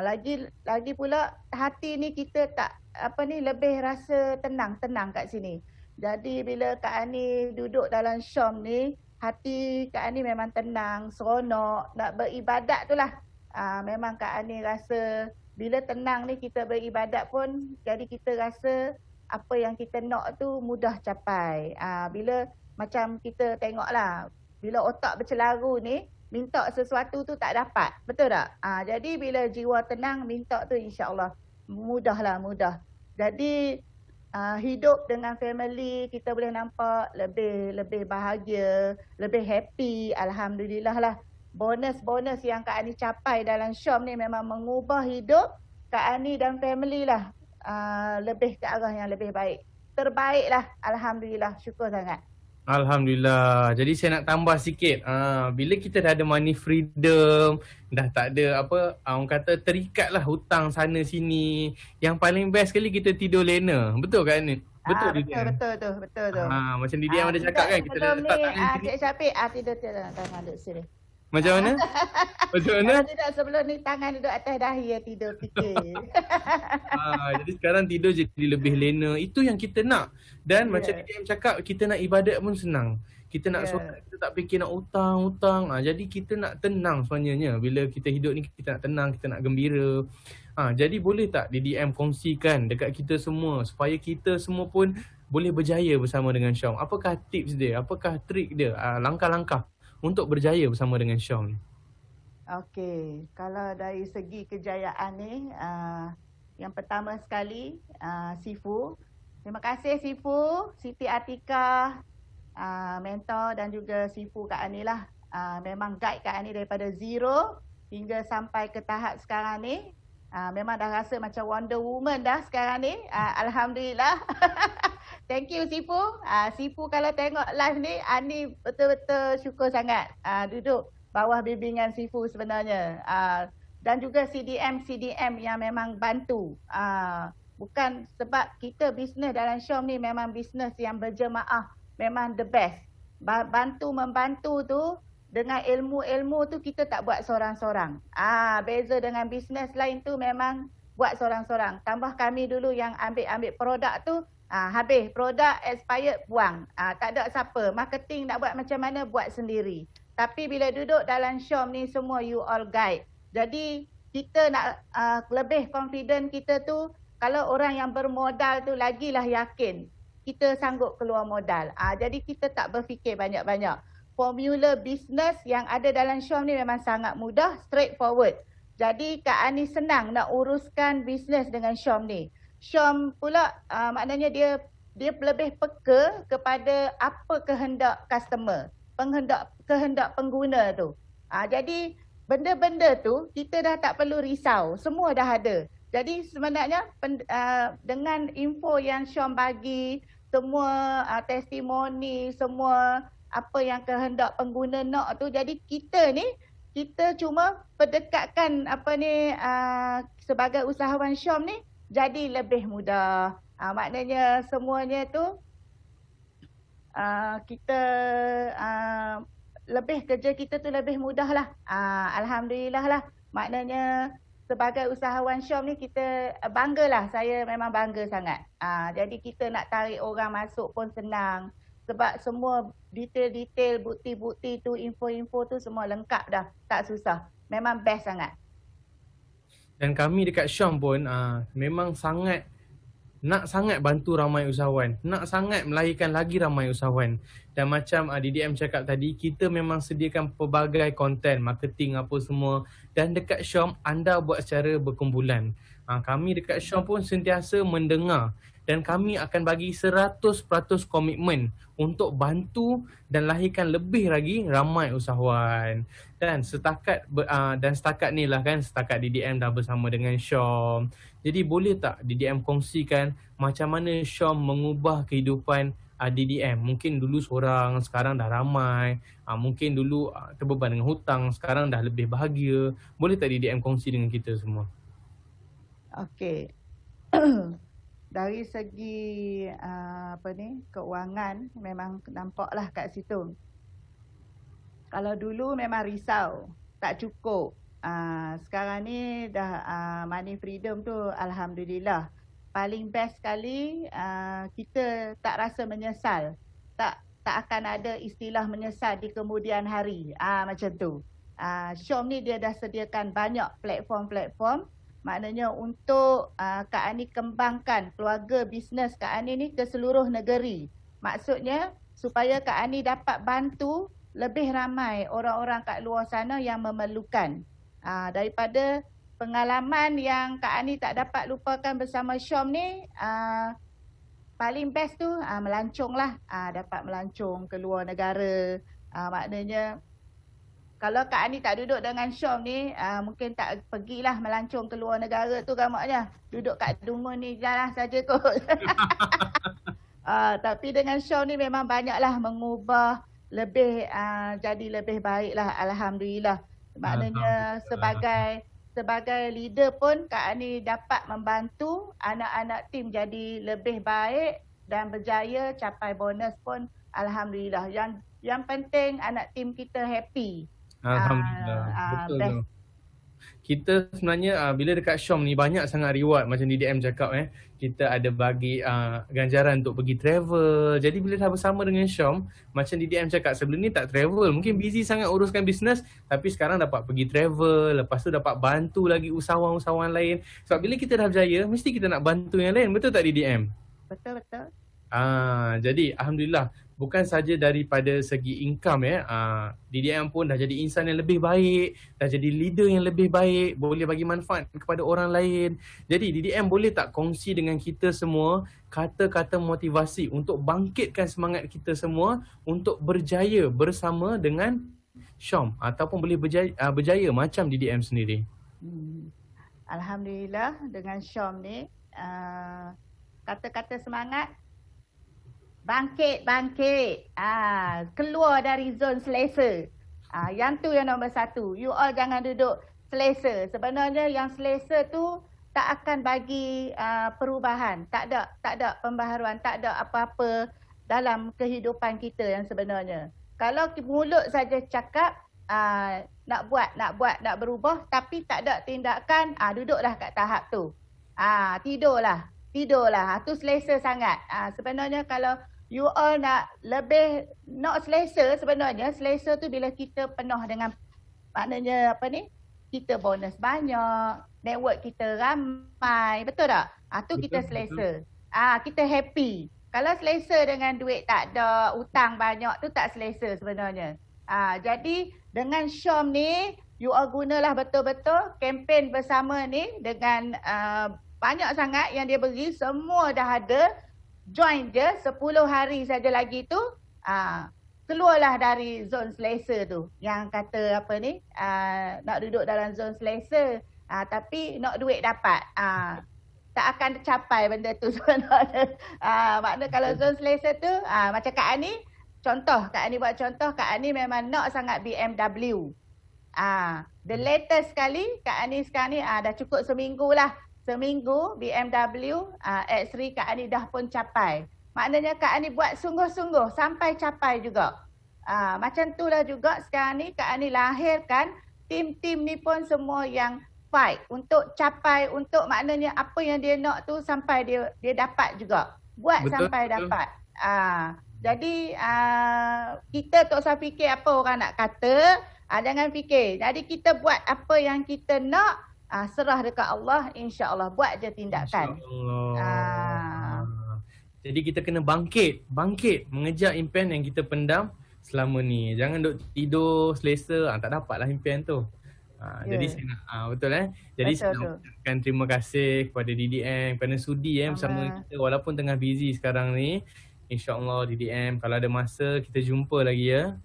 Lagi pula hati ni kita tak lebih rasa tenang kat sini. Jadi bila Kak Ani duduk dalam Syom ni, hati Kak Ani memang tenang, seronok, nak beribadat tu lah. Memang Kak Ani rasa bila tenang ni kita beribadat pun, jadi kita rasa apa yang kita nak tu mudah capai. Bila macam kita tengok lah, Bila otak bercelaru ni, minta sesuatu tu tak dapat. Betul tak? Jadi bila jiwa tenang, minta tu insya-Allah mudah. Jadi hidup dengan family kita boleh nampak lebih bahagia, lebih happy. Alhamdulillah lah. Bonus yang Kak Ani capai dalam Syom ni memang mengubah hidup Kak Ani dan family lah. Lebih ke arah yang lebih baik. Terbaik lah. Alhamdulillah. Syukur sangat. Alhamdulillah. Jadi saya nak tambah sikit. Bila kita dah ada money freedom, dah tak ada orang kata terikat lah hutang sana sini. Yang paling best sekali kita tidur lena. Betul kan ni? Betul Betul. Macam Didiam ada cakap kan, kita sebelum letak ni tangan sini. Cik Syafiq tidur tangan duduk sini. Macam mana? Macam mana? Tidak, sebelum ni tangan duduk atas dahi tidur fikir. Jadi sekarang tidur jadi lebih lena. Itu yang kita nak. Dan macam Didiam cakap, kita nak ibadat pun senang. Kita nak solat, kita tak fikir nak hutang. Jadi kita nak tenang sebenarnya. Bila kita hidup ni, kita nak tenang, kita nak gembira. Jadi boleh tak DDM kongsikan dekat kita semua supaya kita semua pun boleh berjaya bersama dengan Syom? Apakah tips dia? Apakah trik dia? Langkah-langkah untuk berjaya bersama dengan Syom ni? Okey, kalau dari segi kejayaan ni, yang pertama sekali, Sifu. Terima kasih Sifu, Siti Atika, mentor dan juga Sifu Kak Ani lah. Memang guide Kak Ani daripada zero hingga sampai ke tahap sekarang ni. Memang dah rasa macam Wonder Woman dah sekarang ni. Alhamdulillah. Thank you Sifu. Sifu kalau tengok live ni, Ani betul-betul syukur sangat duduk bawah bimbingan Sifu sebenarnya. Dan juga CDM yang memang bantu. Bukan sebab kita bisnes dalam Syom ni memang bisnes yang berjemaah. Memang the best. Membantu tu dengan ilmu-ilmu tu kita tak buat seorang-seorang. Beza dengan bisnes lain tu memang buat seorang-seorang. Tambah kami dulu yang ambil produk tu, habis produk expired buang. Tak ada siapa. Marketing nak buat macam mana buat sendiri. Tapi bila duduk dalam Syom ni semua you all guide. Jadi kita nak lebih confident kita tu, kalau orang yang bermodal tu lagilah yakin kita sanggup keluar modal. Jadi kita tak berfikir banyak-banyak. Formula bisnes yang ada dalam Syom ni memang sangat mudah, straightforward. Jadi Kak Ani senang nak uruskan bisnes dengan Syom ni. Syom pula maknanya dia lebih peka kepada apa kehendak customer, kehendak pengguna tu. Jadi benda-benda tu kita dah tak perlu risau, semua dah ada. Jadi sebenarnya dengan info yang Syom bagi, semua testimoni, semua apa yang kehendak pengguna nak tu, jadi kita cuma pendekatkan sebagai usahawan Syom ni jadi lebih mudah. Maknanya semuanya tu kita lebih kerja kita tu lebih mudah lah. Alhamdulillah lah. Maknanya sebagai usahawan Syom ni kita banggalah. Saya memang bangga sangat. Jadi kita nak tarik orang masuk pun senang. Sebab semua detail-detail, bukti-bukti tu, info-info tu semua lengkap dah. Tak susah. Memang best sangat. Dan kami dekat Syom pun memang nak sangat bantu ramai usahawan. Nak sangat melahirkan lagi ramai usahawan. Dan macam DDM cakap tadi, kita memang sediakan pelbagai konten, marketing apa semua. Dan dekat Syom, anda buat secara berkumpulan. Kami dekat Syom pun sentiasa mendengar. Dan kami akan bagi 100% komitmen untuk bantu dan lahirkan lebih lagi ramai usahawan. Dan setakat ni lah kan, setakat DDM dah bersama dengan Syom. Jadi boleh tak DDM kongsikan macam mana Syom mengubah kehidupan DDM? Mungkin dulu seorang, sekarang dah ramai. Mungkin dulu terbeban dengan hutang, sekarang dah lebih bahagia. Boleh tak DDM kongsi dengan kita semua? Okey. Dari segi keuangan memang nampaklah kat situ. Kalau dulu memang risau, tak cukup. Sekarang ni dah money freedom tu alhamdulillah. Paling best sekali kita tak rasa menyesal. Tak akan ada istilah menyesal di kemudian hari. Macam tu. Syom ni dia dah sediakan banyak platform-platform. Maknanya untuk Kak Ani kembangkan keluarga bisnes Kak Ani ni ke seluruh negeri. Maksudnya supaya Kak Ani dapat bantu lebih ramai orang-orang kat luar sana yang memerlukan. Daripada pengalaman yang Kak Ani tak dapat lupakan bersama Syom ni, paling best tu melancong lah. Dapat melancong ke luar negara. Maknanya kalau Kak Ani tak duduk dengan Syom ni, mungkin tak pergilah melancong ke luar negara tu gamaknya. Duduk kat rumah ni jalan saja kot. Tapi dengan Syom ni memang banyaklah mengubah lebih, jadi lebih baiklah, alhamdulillah. Maknanya sebagai leader pun Kak Ani dapat membantu anak-anak tim jadi lebih baik dan berjaya, capai bonus pun alhamdulillah. Yang penting anak tim kita happy. Alhamdulillah. Betul best. tu. Kita sebenarnya bila dekat Syom ni banyak sangat reward macam DDM cakap kita ada bagi ganjaran untuk pergi travel. Jadi bila dah bersama dengan Syom, macam DDM cakap sebelum ni tak travel, mungkin busy sangat uruskan bisnes, tapi sekarang dapat pergi travel, lepas tu dapat bantu lagi usahawan-usahawan lain. Sebab bila kita dah berjaya, mesti kita nak bantu yang lain, betul tak DDM? Betul. Jadi alhamdulillah bukan saja daripada segi income DDM pun dah jadi insan yang lebih baik, dah jadi leader yang lebih baik, boleh bagi manfaat kepada orang lain. Jadi DDM boleh tak kongsi dengan kita semua kata-kata motivasi untuk bangkitkan semangat kita semua untuk berjaya bersama dengan Syom ataupun boleh berjaya macam DDM sendiri? Alhamdulillah dengan Syom ni, kata-kata semangat, bangkit. Keluar dari zon selesa. Yang tu yang nombor satu. You all jangan duduk selesa. Sebenarnya yang selesa tu tak akan bagi perubahan. Tak ada pembaharuan. Tak ada apa-apa dalam kehidupan kita yang sebenarnya. Kalau mulut saja cakap, nak buat, nak berubah, tapi tak ada tindakan, duduklah kat tahap tu. Tidurlah. Tu selesa sangat. Sebenarnya kalau you all nak lebih nak selesa, sebenarnya selesa tu bila kita penuh dengan, maknanya kita bonus banyak, network kita ramai, betul tak? Tu kita selesa. Kita happy. Kalau selesa dengan duit tak ada, utang banyak, tu tak selesa sebenarnya. Jadi dengan Syom ni, you all gunalah betul-betul kempen bersama ni dengan banyak sangat yang dia beri, semua dah ada. Join je 10 hari saja lagi tu, keluarlah dari zon selesa tu. Yang kata nak duduk dalam zon selesa, tapi nak duit dapat. Tak akan tercapai benda tu sebenarnya. Maknanya kalau zon selesa tu, macam Kak Ani, Kak Ani buat contoh, Kak Ani memang nak sangat BMW. The latest sekali, Kak Ani sekarang ni dah cukup seminggu BMW X3 Kak Ani dah pun capai. Maknanya Kak Ani buat sungguh-sungguh sampai capai juga. Macam itulah juga sekarang ni Kak Ani lahirkan tim-tim ni pun semua yang fight untuk capai, untuk maknanya apa yang dia nak tu sampai dia dapat juga. Buat betul, sampai betul. Dapat. Jadi kita tak usah fikir apa orang nak kata. Jangan fikir. Jadi kita buat apa yang kita nak. Serah dekat Allah, insya-Allah. Buat je tindakan. Jadi kita kena bangkit mengejar impian yang kita pendam selama ni. Jangan duk tidur selesa, tak dapatlah impian tu. Jadi saya nak, betul Jadi saya nak ucapkan terima kasih kepada DDM kerana sudi bersama kita walaupun tengah busy sekarang ni. InsyaAllah DDM kalau ada masa kita jumpa lagi ya.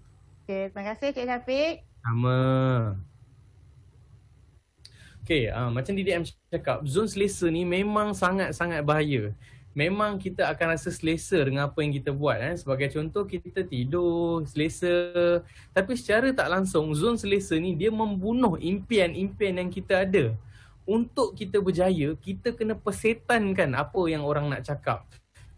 Okay, terima kasih Cik Syafiq. Sama. Okay, macam DDM cakap, zon selesa ni memang sangat-sangat bahaya. Memang kita akan rasa selesa dengan apa yang kita buat. Sebagai contoh, kita tidur selesa. Tapi secara tak langsung, zon selesa ni dia membunuh impian-impian yang kita ada. Untuk kita berjaya, kita kena persetankan apa yang orang nak cakap.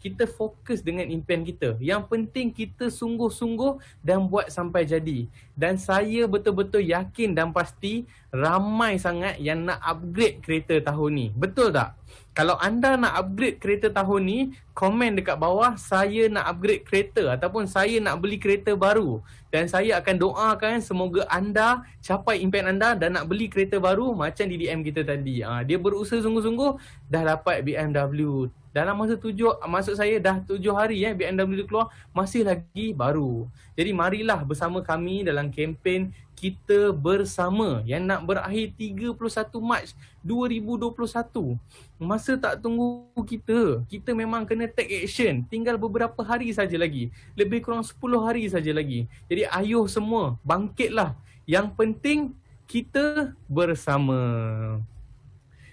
Kita fokus dengan impian kita. Yang penting kita sungguh-sungguh dan buat sampai jadi. Dan saya betul-betul yakin dan pasti ramai sangat yang nak upgrade kereta tahun ni. Betul tak? Kalau anda nak upgrade kereta tahun ni, komen dekat bawah, saya nak upgrade kereta ataupun saya nak beli kereta baru. Dan saya akan doakan semoga anda capai impian anda dan nak beli kereta baru macam di DM kita tadi. Dia berusaha sungguh-sungguh, dah dapat BMW. Dalam masa maksud saya dah 7 hari BMW tu keluar, masih lagi baru. Jadi marilah bersama kami dalam kempen Kita Bersama yang nak berakhir 31 Mac 2021. Masa tak tunggu kita. Kita memang kena take action. Tinggal beberapa hari saja lagi. Lebih kurang 10 hari saja lagi. Jadi ayuh semua, bangkitlah. Yang penting kita bersama.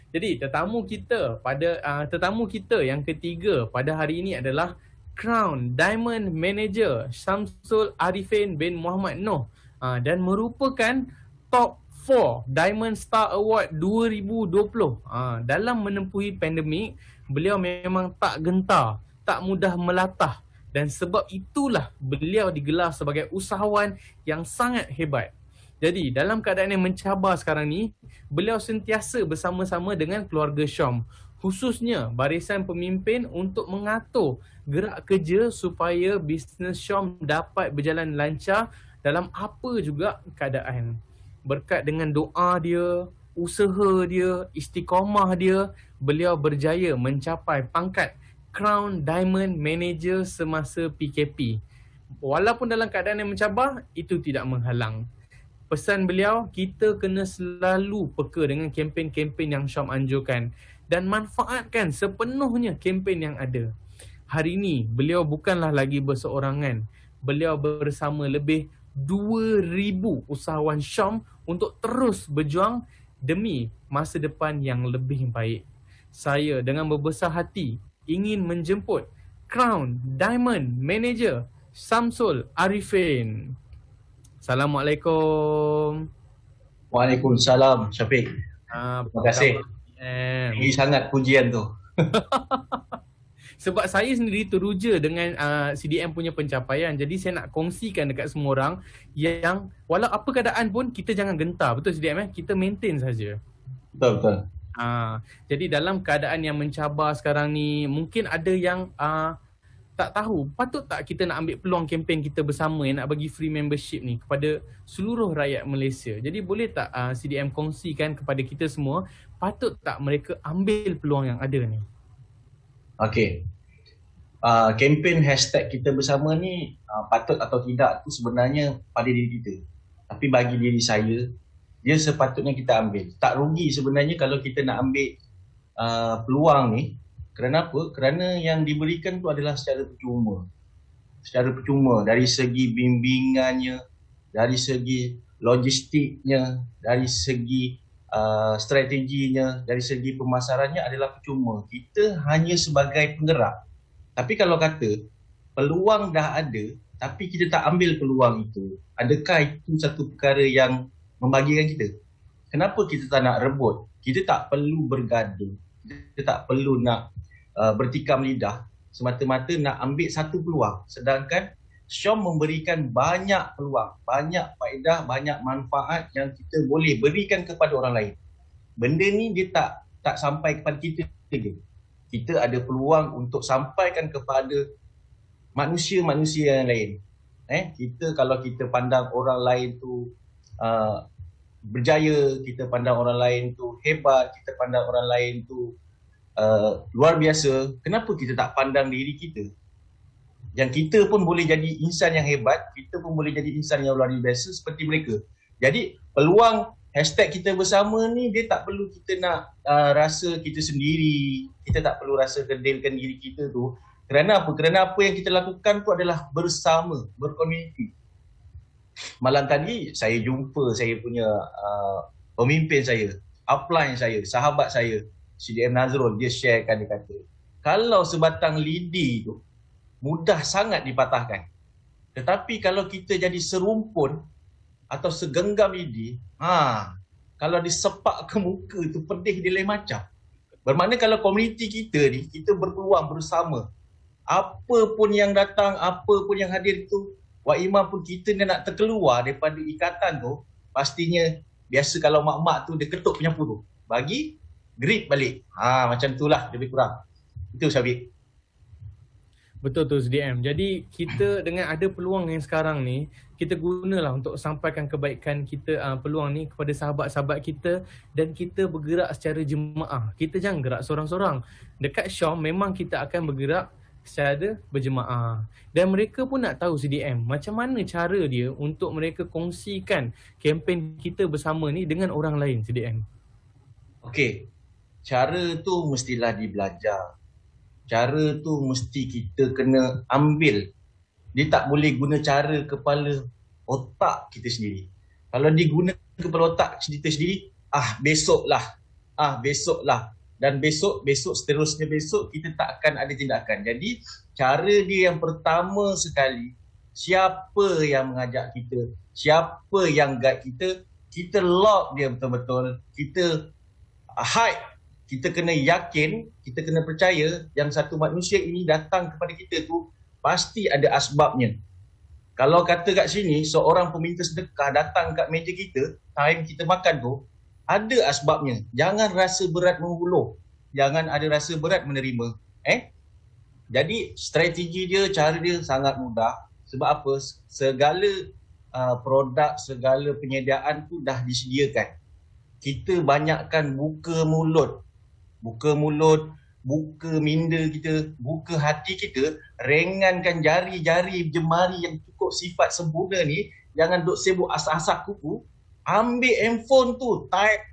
Jadi tetamu kita yang ketiga pada hari ini adalah Crown Diamond Manager Syamsul Arifin bin Muhammad Noh, dan merupakan top 4 Diamond Star Award 2020. Dalam menempuhi pandemik, beliau memang tak gentar, tak mudah melatah, dan sebab itulah beliau digelar sebagai usahawan yang sangat hebat. Jadi dalam keadaan yang mencabar sekarang ni, beliau sentiasa bersama-sama dengan keluarga Syom, khususnya barisan pemimpin untuk mengatur gerak kerja supaya bisnes Syom dapat berjalan lancar dalam apa juga keadaan. Berkat dengan doa dia, usaha dia, istiqamah dia, beliau berjaya mencapai pangkat Crown Diamond Manager semasa PKP. Walaupun dalam keadaan yang mencabar, itu tidak menghalang. Pesan beliau, kita kena selalu peka dengan kempen-kempen yang Syam anjurkan dan manfaatkan sepenuhnya kempen yang ada. Hari ini, beliau bukanlah lagi berseorangan. Beliau bersama lebih 2,000 usahawan Syam untuk terus berjuang demi masa depan yang lebih baik. Saya dengan berbesar hati ingin menjemput Crown Diamond Manager Syamsul Arifin. Assalamualaikum. Waalaikumsalam, Syafiq. Terima kasih. Tinggi sangat pujian tu. Sebab saya sendiri teruja dengan CDM punya pencapaian. Jadi saya nak kongsikan dekat semua orang yang walau apa keadaan pun kita jangan gentar. Betul CDM Kita maintain saja. Betul. Jadi dalam keadaan yang mencabar sekarang ni, mungkin ada yang tak tahu, patut tak kita nak ambil peluang kempen Kita Bersama yang nak bagi free membership ni kepada seluruh rakyat Malaysia. Jadi boleh tak CDM kongsikan kepada kita semua, patut tak mereka ambil peluang yang ada ni? Okey. Kempen hashtag Kita Bersama ni patut atau tidak tu sebenarnya pada diri kita. Tapi bagi diri saya, dia sepatutnya kita ambil. Tak rugi sebenarnya kalau kita nak ambil peluang ni. Kerana apa? Kerana yang diberikan tu adalah secara percuma. Secara percuma dari segi bimbingannya, dari segi logistiknya, dari segi strateginya, dari segi pemasarannya adalah percuma. Kita hanya sebagai penggerak. Tapi kalau kata peluang dah ada tapi kita tak ambil peluang itu, adakah itu satu perkara yang membahagikan kita? Kenapa kita tak nak rebut? Kita tak perlu bergaduh. Kita tak perlu nak bertikam lidah semata-mata nak ambil satu peluang. Sedangkan Syom memberikan banyak peluang, banyak faedah, banyak manfaat yang kita boleh berikan kepada orang lain. Benda ni dia tak sampai kepada kita je. Kita ada peluang untuk sampaikan kepada manusia-manusia yang lain. Kita kalau kita pandang orang lain tu berjaya, kita pandang orang lain tu hebat, kita pandang orang lain tu luar biasa, kenapa kita tak pandang diri kita? Yang kita pun boleh jadi insan yang hebat, kita pun boleh jadi insan yang luar biasa seperti mereka. Jadi peluang hashtag Kita Bersama ni, dia tak perlu kita nak rasa kita sendiri, kita tak perlu rasa kedilkan diri kita tu. Kerana apa? Kerana apa yang kita lakukan tu adalah bersama, berkomuniti. Malam tadi saya jumpa saya punya pemimpin saya, upline saya, sahabat saya, CDM Nazrul. Dia sharekan, dia kata, kalau sebatang lidi tu mudah sangat dipatahkan. Tetapi kalau kita jadi serumpun atau segenggam lidi, kalau disepak ke muka tu pedih dia lain macam. Bermakna kalau komuniti kita ni, kita berpeluang bersama. Apa pun yang datang, apa pun yang hadir tu, Wak Imam pun kita ni nak terkeluar daripada ikatan tu, pastinya biasa kalau mak-mak tu dia ketuk penyapu tu. Bagi grip balik. Macam itulah lebih kurang. Itu Syafiq. Betul tu SDM. Jadi kita dengan ada peluang yang sekarang ni, kita gunalah untuk sampaikan kebaikan kita, peluang ni kepada sahabat-sahabat kita, dan kita bergerak secara jemaah. Kita jangan gerak seorang-seorang. Dekat Syam memang kita akan bergerak secara berjemaah. Dan mereka pun nak tahu SDM, macam mana cara dia untuk mereka kongsikan kempen kita bersama ni dengan orang lain SDM. Okey. Cara tu mestilah dibelajar. Cara tu mesti kita kena ambil. Dia tak boleh guna cara kepala otak kita sendiri. Kalau diguna kepala otak kita sendiri, besoklah. Besoklah. Dan besok seterusnya besok kita tak akan ada tindakan. Jadi cara dia yang pertama sekali, siapa yang mengajak kita, siapa yang guide kita, kita lock dia betul-betul, kita hide. Kita kena yakin, kita kena percaya yang satu manusia ini datang kepada kita tu pasti ada asbabnya. Kalau kata kat sini seorang peminta sedekah datang kat meja kita, time kita makan tu, ada asbabnya. Jangan rasa berat menghuluh. Jangan ada rasa berat menerima. Jadi strategi dia, cara dia sangat mudah. Sebab apa? Segala produk, segala penyediaan tu dah disediakan. Kita banyakkan buka mulut, buka minda kita, buka hati kita, rengankan jari-jari jemari yang cukup sifat sempurna ni, jangan duk sibuk asah-asah kuku. Ambil handphone tu, type,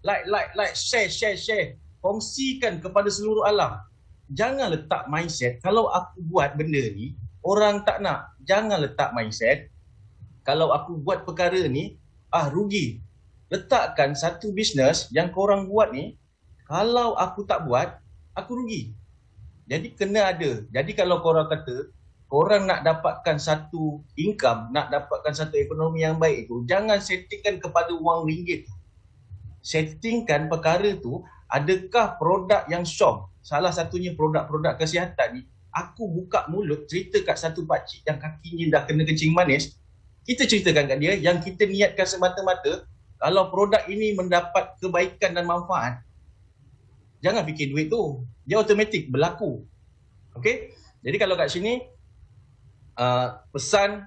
like, share. Kongsikan kepada seluruh alam. Jangan letak mindset, kalau aku buat benda ni, orang tak nak. Jangan letak mindset, kalau aku buat perkara ni, rugi. Letakkan satu bisnes yang korang buat ni, kalau aku tak buat, aku rugi. Jadi kena ada. Jadi kalau korang kata, korang nak dapatkan satu income, nak dapatkan satu ekonomi yang baik itu, jangan settingkan kepada wang ringgit. Settingkan perkara tu, adakah produk yang Syam, salah satunya produk-produk kesihatan ni, aku buka mulut cerita kat satu pakcik yang kakinya dah kena kencing manis, kita ceritakan kat dia yang kita niatkan semata-mata, kalau produk ini mendapat kebaikan dan manfaat, jangan fikir duit tu. Dia automatik berlaku. Okey? Jadi kalau kat sini, pesan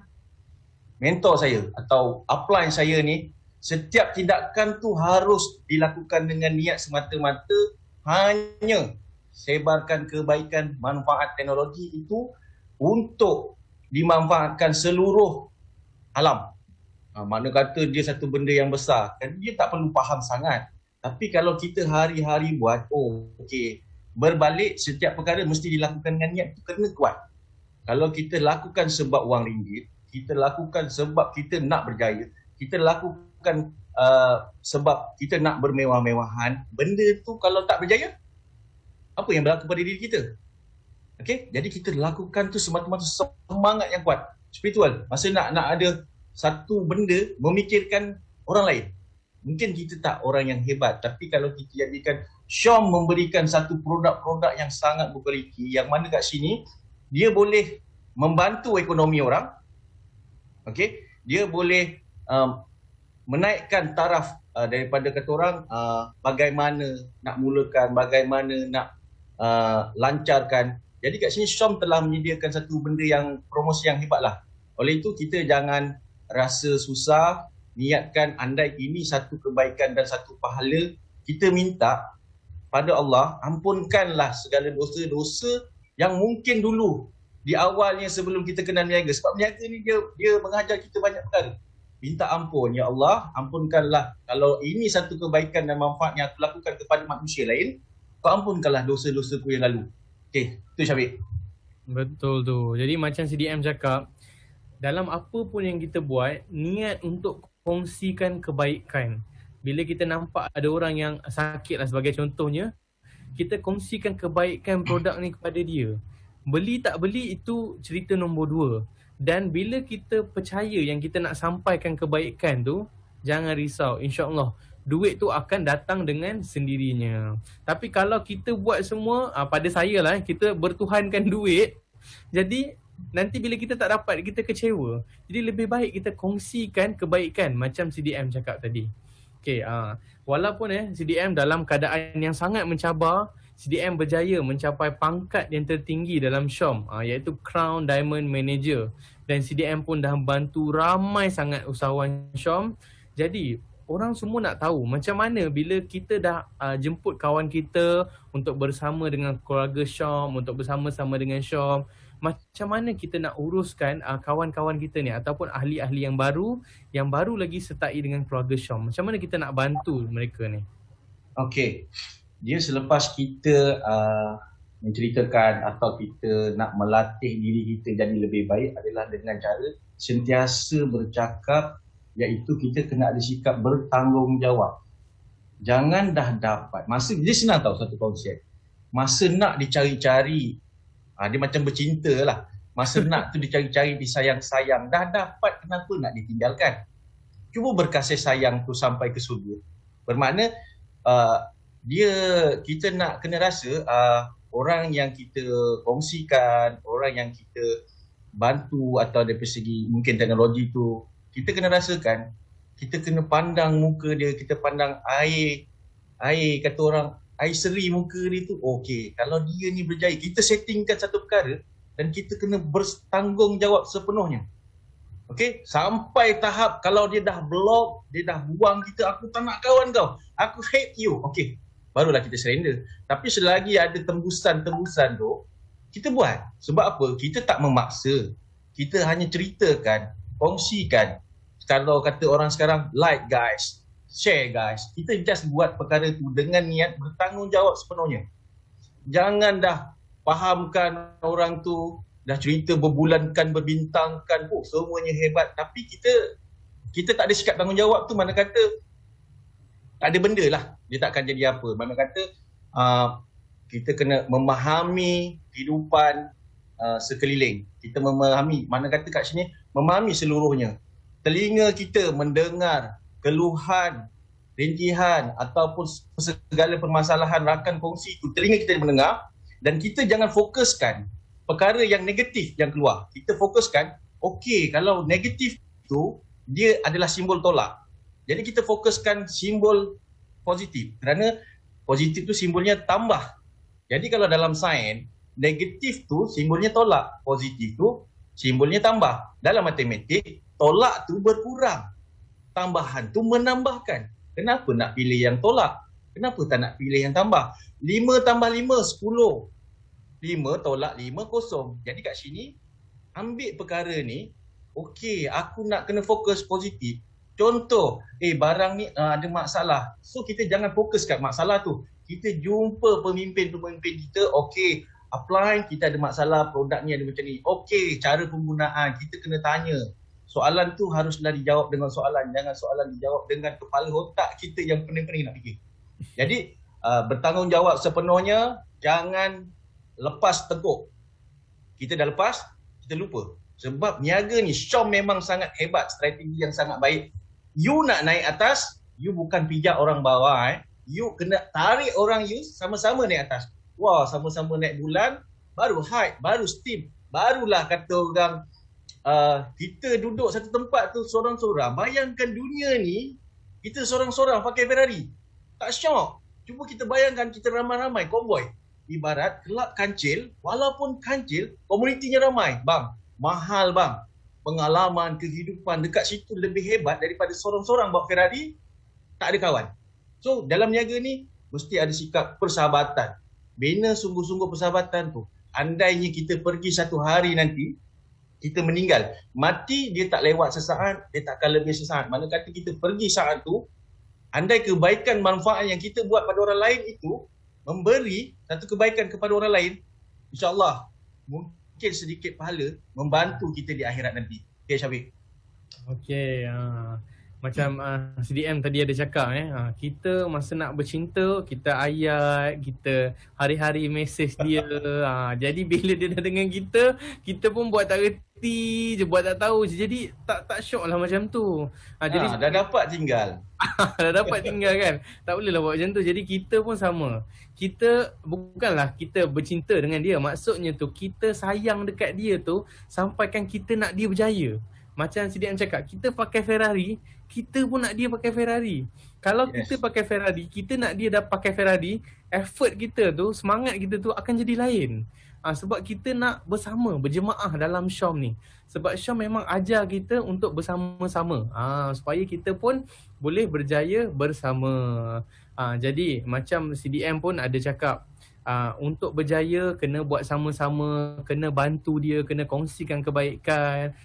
mentor saya atau upline saya ni, setiap tindakan tu harus dilakukan dengan niat semata-mata hanya sebarkan kebaikan, manfaat teknologi itu untuk dimanfaatkan seluruh alam. Mana kata dia satu benda yang besar, kan dia tak perlu faham sangat. Tapi kalau kita hari-hari buat, berbalik setiap perkara mesti dilakukan dengan niat, itu kena kuat. Kalau kita lakukan sebab wang ringgit, kita lakukan sebab kita nak berjaya, kita lakukan sebab kita nak bermewah-mewahan, benda tu kalau tak berjaya, apa yang berlaku pada diri kita? Okey, jadi kita lakukan tu semata-mata semangat yang kuat, spiritual. Masa nak ada satu benda memikirkan orang lain. Mungkin kita tak orang yang hebat, tapi kalau kita jadikan Syam memberikan satu produk-produk yang sangat berkualiti, yang mana kat sini dia boleh membantu ekonomi orang. Okey, dia boleh menaikkan taraf daripada kata orang bagaimana nak mulakan, bagaimana nak lancarkan. Jadi kat sini Syam telah menyediakan satu benda yang promosi yang hebatlah. Oleh itu kita jangan rasa susah, niatkan andai ini satu kebaikan dan satu pahala, kita minta pada Allah, ampunkanlah segala dosa-dosa yang mungkin dulu di awalnya sebelum kita kenal niaga. Sebab niaga ni dia mengajar kita banyak perkara. Minta ampun, ya Allah, ampunkanlah kalau ini satu kebaikan dan manfaat yang aku lakukan kepada manusia lain, kau ampunkanlah dosa-dosaku yang lalu. Okey, tu Syafiq. Betul tu. Jadi macam CDM cakap, dalam apa pun yang kita buat, niat untuk kongsikan kebaikan. Bila kita nampak ada orang yang sakit lah sebagai contohnya, kita kongsikan kebaikan produk ni kepada dia. Beli tak beli itu cerita nombor 2. Dan bila kita percaya yang kita nak sampaikan kebaikan tu, jangan risau, insya-Allah duit tu akan datang dengan sendirinya. Tapi kalau kita buat semua, pada saya lah, kita bertuhankan duit, jadi nanti bila kita tak dapat, kita kecewa. Jadi lebih baik kita kongsikan kebaikan macam CDM cakap tadi. Okey, walaupun CDM dalam keadaan yang sangat mencabar, CDM berjaya mencapai pangkat yang tertinggi dalam Syom, iaitu Crown Diamond Manager. Dan CDM pun dah bantu ramai sangat usahawan Syom. Jadi orang semua nak tahu macam mana bila kita dah jemput kawan kita untuk bersama dengan keluarga Syom, untuk bersama-sama dengan Syom, macam mana kita nak uruskan kawan-kawan kita ni ataupun ahli-ahli yang baru lagi sertai dengan keluarga Syom. Macam mana kita nak bantu mereka ni? Okey. Dia selepas kita menceritakan atau kita nak melatih diri kita jadi lebih baik adalah dengan cara sentiasa bercakap, iaitu kita kena ada sikap bertanggungjawab. Jangan dah dapat. Masa dia senang tahu satu konsep. Masa nak dicari-cari, dia macam bercinta lah. Masa nak tu dicari-cari, disayang-sayang. Dah dapat, kenapa nak ditinggalkan? Cuba berkasih sayang tu sampai ke surga. Bermakna kita nak kena rasa orang yang kita kongsikan, orang yang kita bantu atau dari segi mungkin teknologi tu, kita kena rasakan, kita kena pandang muka dia, kita pandang air kata orang, air seri muka dia tu, okey, kalau dia ni berjaya, kita settingkan satu perkara dan kita kena bertanggungjawab sepenuhnya. Okey, sampai tahap kalau dia dah block, dia dah buang kita, aku tak nak kawan kau, aku hate you, okey, barulah kita surrender. Tapi selagi ada tembusan-tembusan tu, kita buat. Sebab apa? Kita tak memaksa, kita hanya ceritakan, kongsikan. Kalau kata orang sekarang, like guys, share guys. Kita just buat perkara tu dengan niat bertanggungjawab sepenuhnya. Jangan dah fahamkan orang tu, dah cerita berbulankan, berbintangkan, semuanya hebat. Tapi kita tak ada sikap tanggungjawab tu, mana kata tak ada benda lah, dia tak akan jadi apa. Mana kata kita kena memahami kehidupan sekeliling. Kita memahami, mana kata kat sini, memahami seluruhnya. Telinga kita mendengar keluhan, rintihan ataupun segala permasalahan rakan kongsi itu, telinga kita mendengar, dan kita jangan fokuskan perkara yang negatif yang keluar. Kita fokuskan, okey, kalau negatif itu dia adalah simbol tolak. Jadi kita fokuskan simbol positif, kerana positif tu simbolnya tambah. Jadi kalau dalam sains, negatif tu simbolnya tolak, positif tu simbolnya tambah. Dalam matematik, tolak tu berkurang, tambahan tu menambahkan. Kenapa nak pilih yang tolak? Kenapa tak nak pilih yang tambah? 5 tambah 5, 10. 5 tolak 5, kosong. Jadi kat sini, ambil perkara ni, okey, aku nak kena fokus positif. Contoh, barang ni ada masalah. So kita jangan fokus kat masalah tu. Kita jumpa pemimpin-pemimpin kita, okey, apply, kita ada masalah, produk ni ada macam ni. Okey, cara penggunaan, kita kena tanya. Soalan tu haruslah dijawab dengan soalan. Jangan soalan dijawab dengan kepala otak kita yang pening-pening nak fikir. Jadi, bertanggungjawab sepenuhnya, jangan lepas teguk. Kita dah lepas, kita lupa. Sebab niaga ni, Syom memang sangat hebat, strategi yang sangat baik. You nak naik atas, you bukan pijak orang bawah. You kena tarik orang you sama-sama naik atas. Wah, sama-sama naik bulan, baru height, baru steam. Barulah kata orang, kita duduk satu tempat tu sorang-sorang. Bayangkan dunia ni, kita sorang-sorang pakai Ferrari. Tak syok. Cuba kita bayangkan kita ramai-ramai, konvoi. Ibarat kelab kancil, walaupun kancil, komunitinya ramai. Bang, mahal bang. Pengalaman, kehidupan dekat situ lebih hebat daripada sorang-sorang bawa Ferrari, tak ada kawan. So, dalam niaga ni, mesti ada sikap persahabatan. Bina sungguh-sungguh persahabatan tu. Andainya kita pergi satu hari nanti, kita meninggal. Mati dia tak lewat sesaat, dia tak akan lebih sesaat. Mana kata kita pergi saat tu, andai kebaikan manfaat yang kita buat pada orang lain itu, memberi satu kebaikan kepada orang lain, insyaAllah mungkin sedikit pahala membantu kita di akhirat nanti. Okay, Syafiq. Okay, macam CDM tadi ada cakap kita masa nak bercinta, kita ayat, kita hari-hari mesej dia. Jadi bila dia dah dengan kita pun buat tak reti je, buat tak tahu je. Jadi tak syok lah macam tu. Jadi dah dapat tinggal. dah dapat tinggal kan. Tak boleh lah buat macam tu. Jadi kita pun sama. Kita bukanlah kita bercinta dengan dia. Maksudnya tu kita sayang dekat dia tu sampaikan kita nak dia berjaya. Macam CDM cakap, kita pakai Ferrari, kita pun nak dia pakai Ferrari. Kalau kita pakai Ferrari, kita nak dia dah pakai Ferrari, effort kita tu, semangat kita tu akan jadi lain. Sebab kita nak bersama, berjemaah dalam Syam ni. Sebab Syam memang ajar kita untuk bersama-sama. Supaya kita pun boleh berjaya bersama. Jadi macam CDM pun ada cakap, untuk berjaya kena buat sama-sama, kena bantu dia, kena kongsikan kebaikan.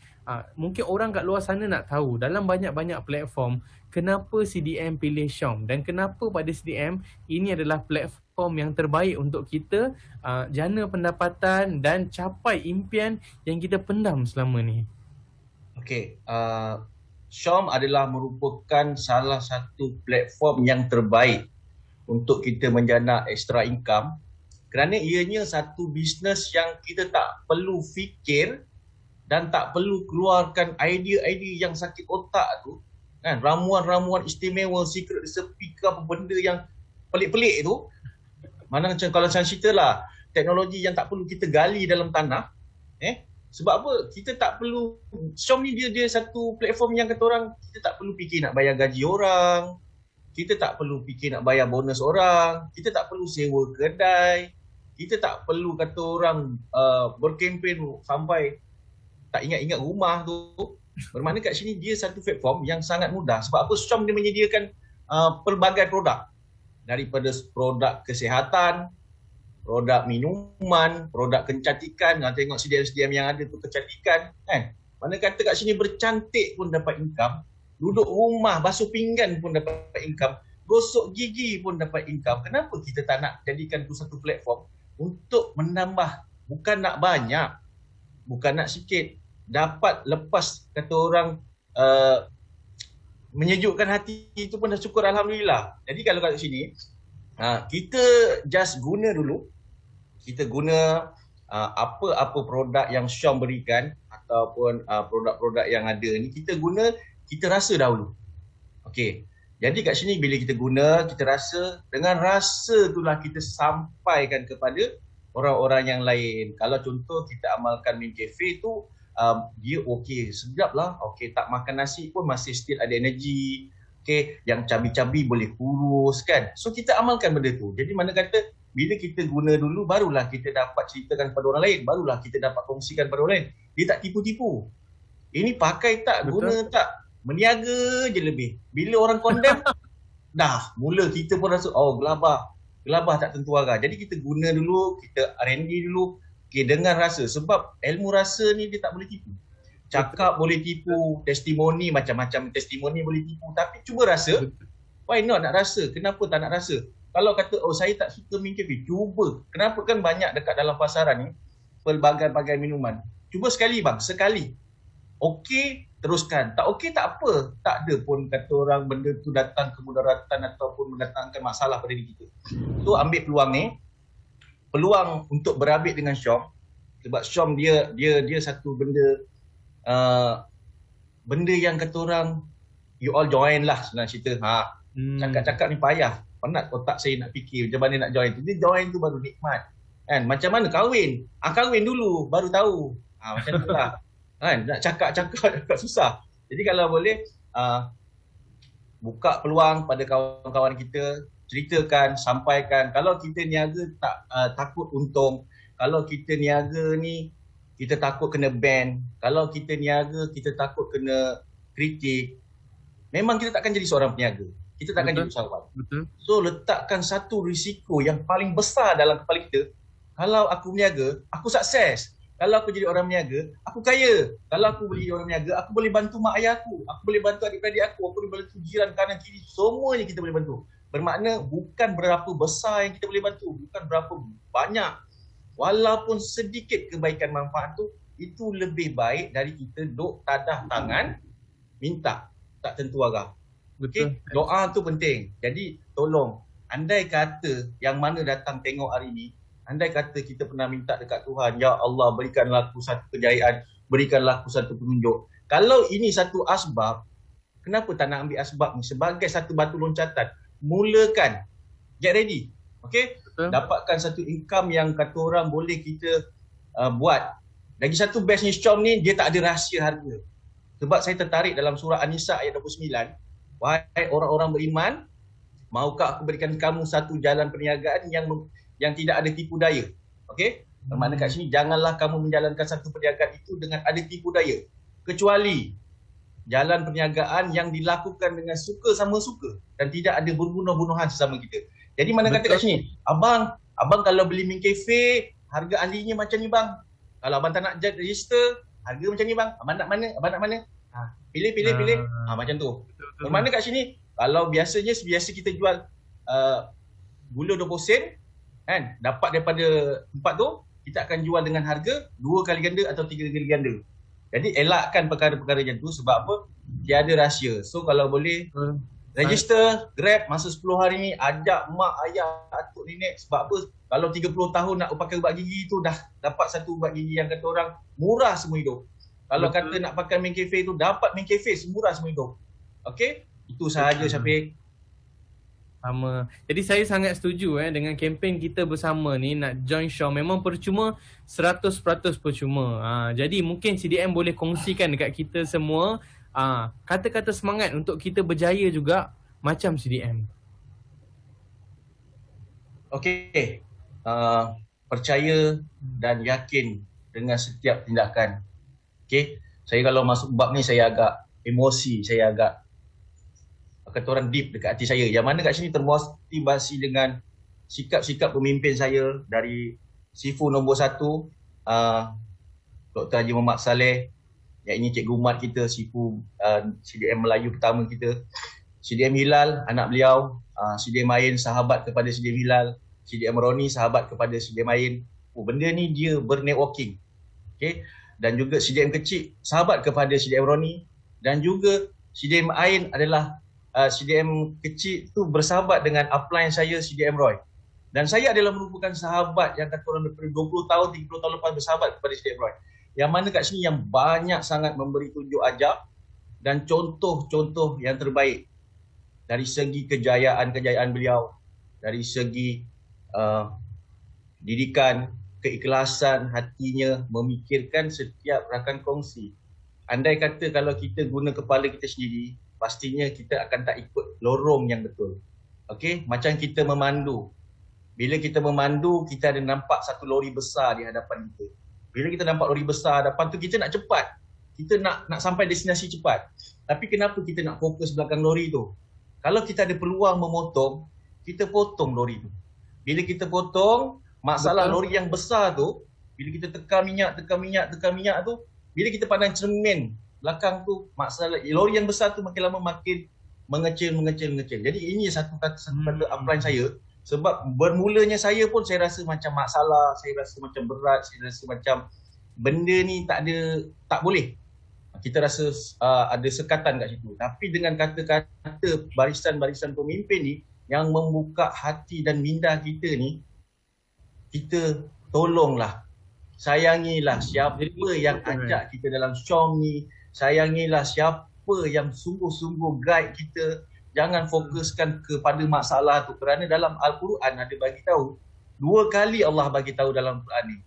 Mungkin orang kat luar sana nak tahu dalam banyak-banyak platform kenapa CDM pilih Syam dan kenapa pada CDM ini adalah platform yang terbaik untuk kita jana pendapatan dan capai impian yang kita pendam selama ni. Okey, Syam adalah merupakan salah satu platform yang terbaik untuk kita menjana extra income kerana ianya satu bisnes yang kita tak perlu fikir dan tak perlu keluarkan idea-idea yang sakit otak tu, kan, ramuan-ramuan istimewa, secret recipe ke apa benda yang pelik-pelik tu. Mana macam kalau saya cerita lah, teknologi yang tak perlu kita gali dalam tanah. Sebab apa? Kita tak perlu, Syam ni dia satu platform yang kata orang, kita tak perlu fikir nak bayar gaji orang, kita tak perlu fikir nak bayar bonus orang, kita tak perlu sewa kedai, kita tak perlu kata orang berkempen sampai tak ingat-ingat rumah tu. Bermakna kat sini dia satu platform yang sangat mudah. Sebab apa? Syam dia menyediakan pelbagai produk. Daripada produk kesihatan, produk minuman, produk kecantikan. Tengok CDM-CDM yang ada tu kecantikan, kan. Mana kata kat sini bercantik pun dapat income, duduk rumah basuh pinggan pun dapat income, gosok gigi pun dapat income. Kenapa kita tak nak jadikan tu satu platform untuk menambah, bukan nak banyak, bukan nak sikit, dapat lepas kata orang menyejukkan hati itu pun dah syukur, alhamdulillah. Jadi kalau kat sini kita just guna dulu, kita guna apa-apa produk yang Syam berikan ataupun produk-produk yang ada ni, kita guna, kita rasa dahulu. Okey. Jadi kat sini bila kita guna, kita rasa, dengan rasa itulah kita sampaikan kepada orang-orang yang lain. Kalau contoh kita amalkan Mim Cafe tu, dia okey, sedap lah. Okey, tak makan nasi pun masih still ada energi. Okey, yang cabi-cabi boleh kurus, kan. So kita amalkan benda tu. Jadi mana kata bila kita guna dulu, barulah kita dapat ceritakan kepada orang lain, barulah kita dapat kongsikan kepada orang lain. Dia tak tipu-tipu. Ini pakai tak, betul, guna tak, meniaga je lebih. Bila orang condemn, dah mula kita pun rasa gelabah tak tentu arah. Jadi kita guna dulu, kita R&D dulu, dengan rasa. Sebab ilmu rasa ni dia tak boleh tipu. Cakap boleh tipu, testimoni, macam-macam testimoni boleh tipu, tapi cuba rasa. Why not nak rasa? Kenapa tak nak rasa? Kalau kata, saya tak suka Mim Cafe, cuba. Kenapa? Kan banyak dekat dalam pasaran ni pelbagai-bagai minuman. Cuba sekali bang, sekali. Okey, teruskan. Tak okey, tak apa. Tak ada pun kata orang benda tu datang kemudaratan ataupun mendatangkan masalah pada diri kita. So ambil peluang ni, peluang untuk berabid dengan Syam. Sebab Syam dia satu benda benda yang kata orang, you all join lah senang cerita. Cakap-cakap ni payah, penat otak saya nak fikir macam mana nak join tu. Dia join tu baru nikmat, kan. Macam mana kahwin, kahwin dulu baru tahu, macam tu lah. Kan, nak cakap susah. Jadi kalau boleh buka peluang pada kawan-kawan kita, ceritakan, sampaikan. Kalau kita niaga takut untung, kalau kita niaga ni kita takut kena ban, kalau kita niaga kita takut kena kritik, memang kita takkan jadi seorang peniaga. Kita takkan jadi usahawan. Betul. So letakkan satu risiko yang paling besar dalam kepala kita. Kalau aku berniaga, aku sukses. Kalau aku jadi orang berniaga, aku kaya. Kalau aku jadi orang berniaga, aku boleh bantu mak ayah aku boleh bantu adik-beradik aku boleh bantu jiran kanan kiri, semuanya kita boleh bantu. Bermakna bukan berapa besar yang kita boleh bantu, bukan berapa banyak. Walaupun sedikit kebaikan manfaat tu, itu lebih baik dari kita duk tadah tangan, minta, tak tentu arah. Okay? Doa tu penting. Jadi tolong, andai kata yang mana datang tengok hari ni, andai kata kita pernah minta dekat Tuhan, ya Allah berikanlah aku satu kejayaan, berikanlah aku satu penunjuk. Kalau ini satu asbab, kenapa tak nak ambil asbab ni sebagai satu batu loncatan? Mulakan, get ready. Okay? Dapatkan satu income yang kata orang boleh kita buat. Lagi satu bestnya Syam ni, dia tak ada rahsia harga. Sebab saya tertarik dalam surah An-Nisa ayat 29. Wahai orang-orang beriman, maukah aku berikan kamu satu jalan perniagaan yang tidak ada tipu daya. Okey? Bermakna kat sini, janganlah kamu menjalankan satu perniagaan itu dengan ada tipu daya. Kecuali jalan perniagaan yang dilakukan dengan suka sama suka dan tidak ada berbunuh-bunuhan sesama kita. Jadi mana kata kat sini, abang kalau beli min cafe, harga ahlinya macam ni bang. Kalau abang tak nak register, harga macam ni bang. Abang nak mana? Abang nak mana? Pilih. Macam tu. Bermakna kat sini, kalau biasa kita jual gula 20 sen, kan, dapat daripada tempat tu, kita akan jual dengan harga 2 kali ganda atau 3 kali ganda. Jadi elakkan perkara-perkara macam tu. Sebab apa? Tiada rahsia. So kalau boleh register Grab masa 10 hari ni, ajak mak, ayah, atuk, nenek. Sebab apa? Kalau 30 tahun nak pakai ubat gigi tu, dah dapat satu ubat gigi yang kata orang murah semua hidup. Kalau kata nak pakai main cafe tu, dapat main cafe semurah semua hidup. Okey? Itu sahaja Syafiq. Sama. Jadi saya sangat setuju dengan kempen kita bersama ni nak join Syam. Memang percuma, 100% percuma. Jadi mungkin CDM boleh kongsikan dekat kita semua kata-kata semangat untuk kita berjaya juga macam CDM. Okey. Percaya dan yakin dengan setiap tindakan. Okey. Saya kalau masuk bab ni saya agak emosi, saya agak kata orang deep dekat hati saya. Yang mana kat sini termotivasi dengan sikap-sikap pemimpin saya dari Sifu nombor 1, Dr. Haji Muhammad Saleh, yang ini Cikgu Mat kita, Sifu CDM Melayu pertama kita, CDM Hilal, anak beliau, CDM Ain, sahabat kepada CDM Hilal, CDM Roni, sahabat kepada CDM Ain. Benda ni dia bernetworking. Okay? Dan juga CDM kecil, sahabat kepada CDM Roni, dan juga CDM Ain adalah CDM kecil tu bersahabat dengan upline saya CDM Roy. Dan saya adalah merupakan sahabat yang kata orang daripada 20 tahun, 30 tahun lepas bersahabat kepada CDM Roy. Yang mana kat sini yang banyak sangat memberi tunjuk ajar dan contoh-contoh yang terbaik dari segi kejayaan-kejayaan beliau, dari segi didikan, keikhlasan hatinya, memikirkan setiap rakan kongsi. Andai kata kalau kita guna kepala kita sendiri, pastinya kita akan tak ikut lorong yang betul. Okey, macam kita memandu. Bila kita memandu, kita ada nampak satu lori besar di hadapan kita. Bila kita nampak lori besar hadapan tu, kita nak cepat. Kita nak sampai destinasi cepat. Tapi kenapa kita nak fokus belakang lori tu? Kalau kita ada peluang memotong, kita potong lori tu. Bila kita potong, masalah lori yang besar tu, bila kita tekan minyak tu, bila kita pandang cermin belakang tu, masalah lori yang besar tu makin lama makin mengecil. Jadi ini satu kata upline saya. Sebab bermulanya saya pun saya rasa macam masalah, saya rasa macam berat, saya rasa macam benda ni tak boleh. Kita rasa ada sekatan kat situ. Tapi dengan kata-kata barisan-barisan pemimpin ni yang membuka hati dan minda kita ni, kita tolonglah, sayangilah siapa yang ajak kita dalam Syam ni. Sayangilah siapa yang sungguh-sungguh guide kita. Jangan fokuskan kepada masalah tu. Kerana dalam Al-Quran ada bagi tahu, 2 kali Allah bagi tahu dalam Al-Quran ni.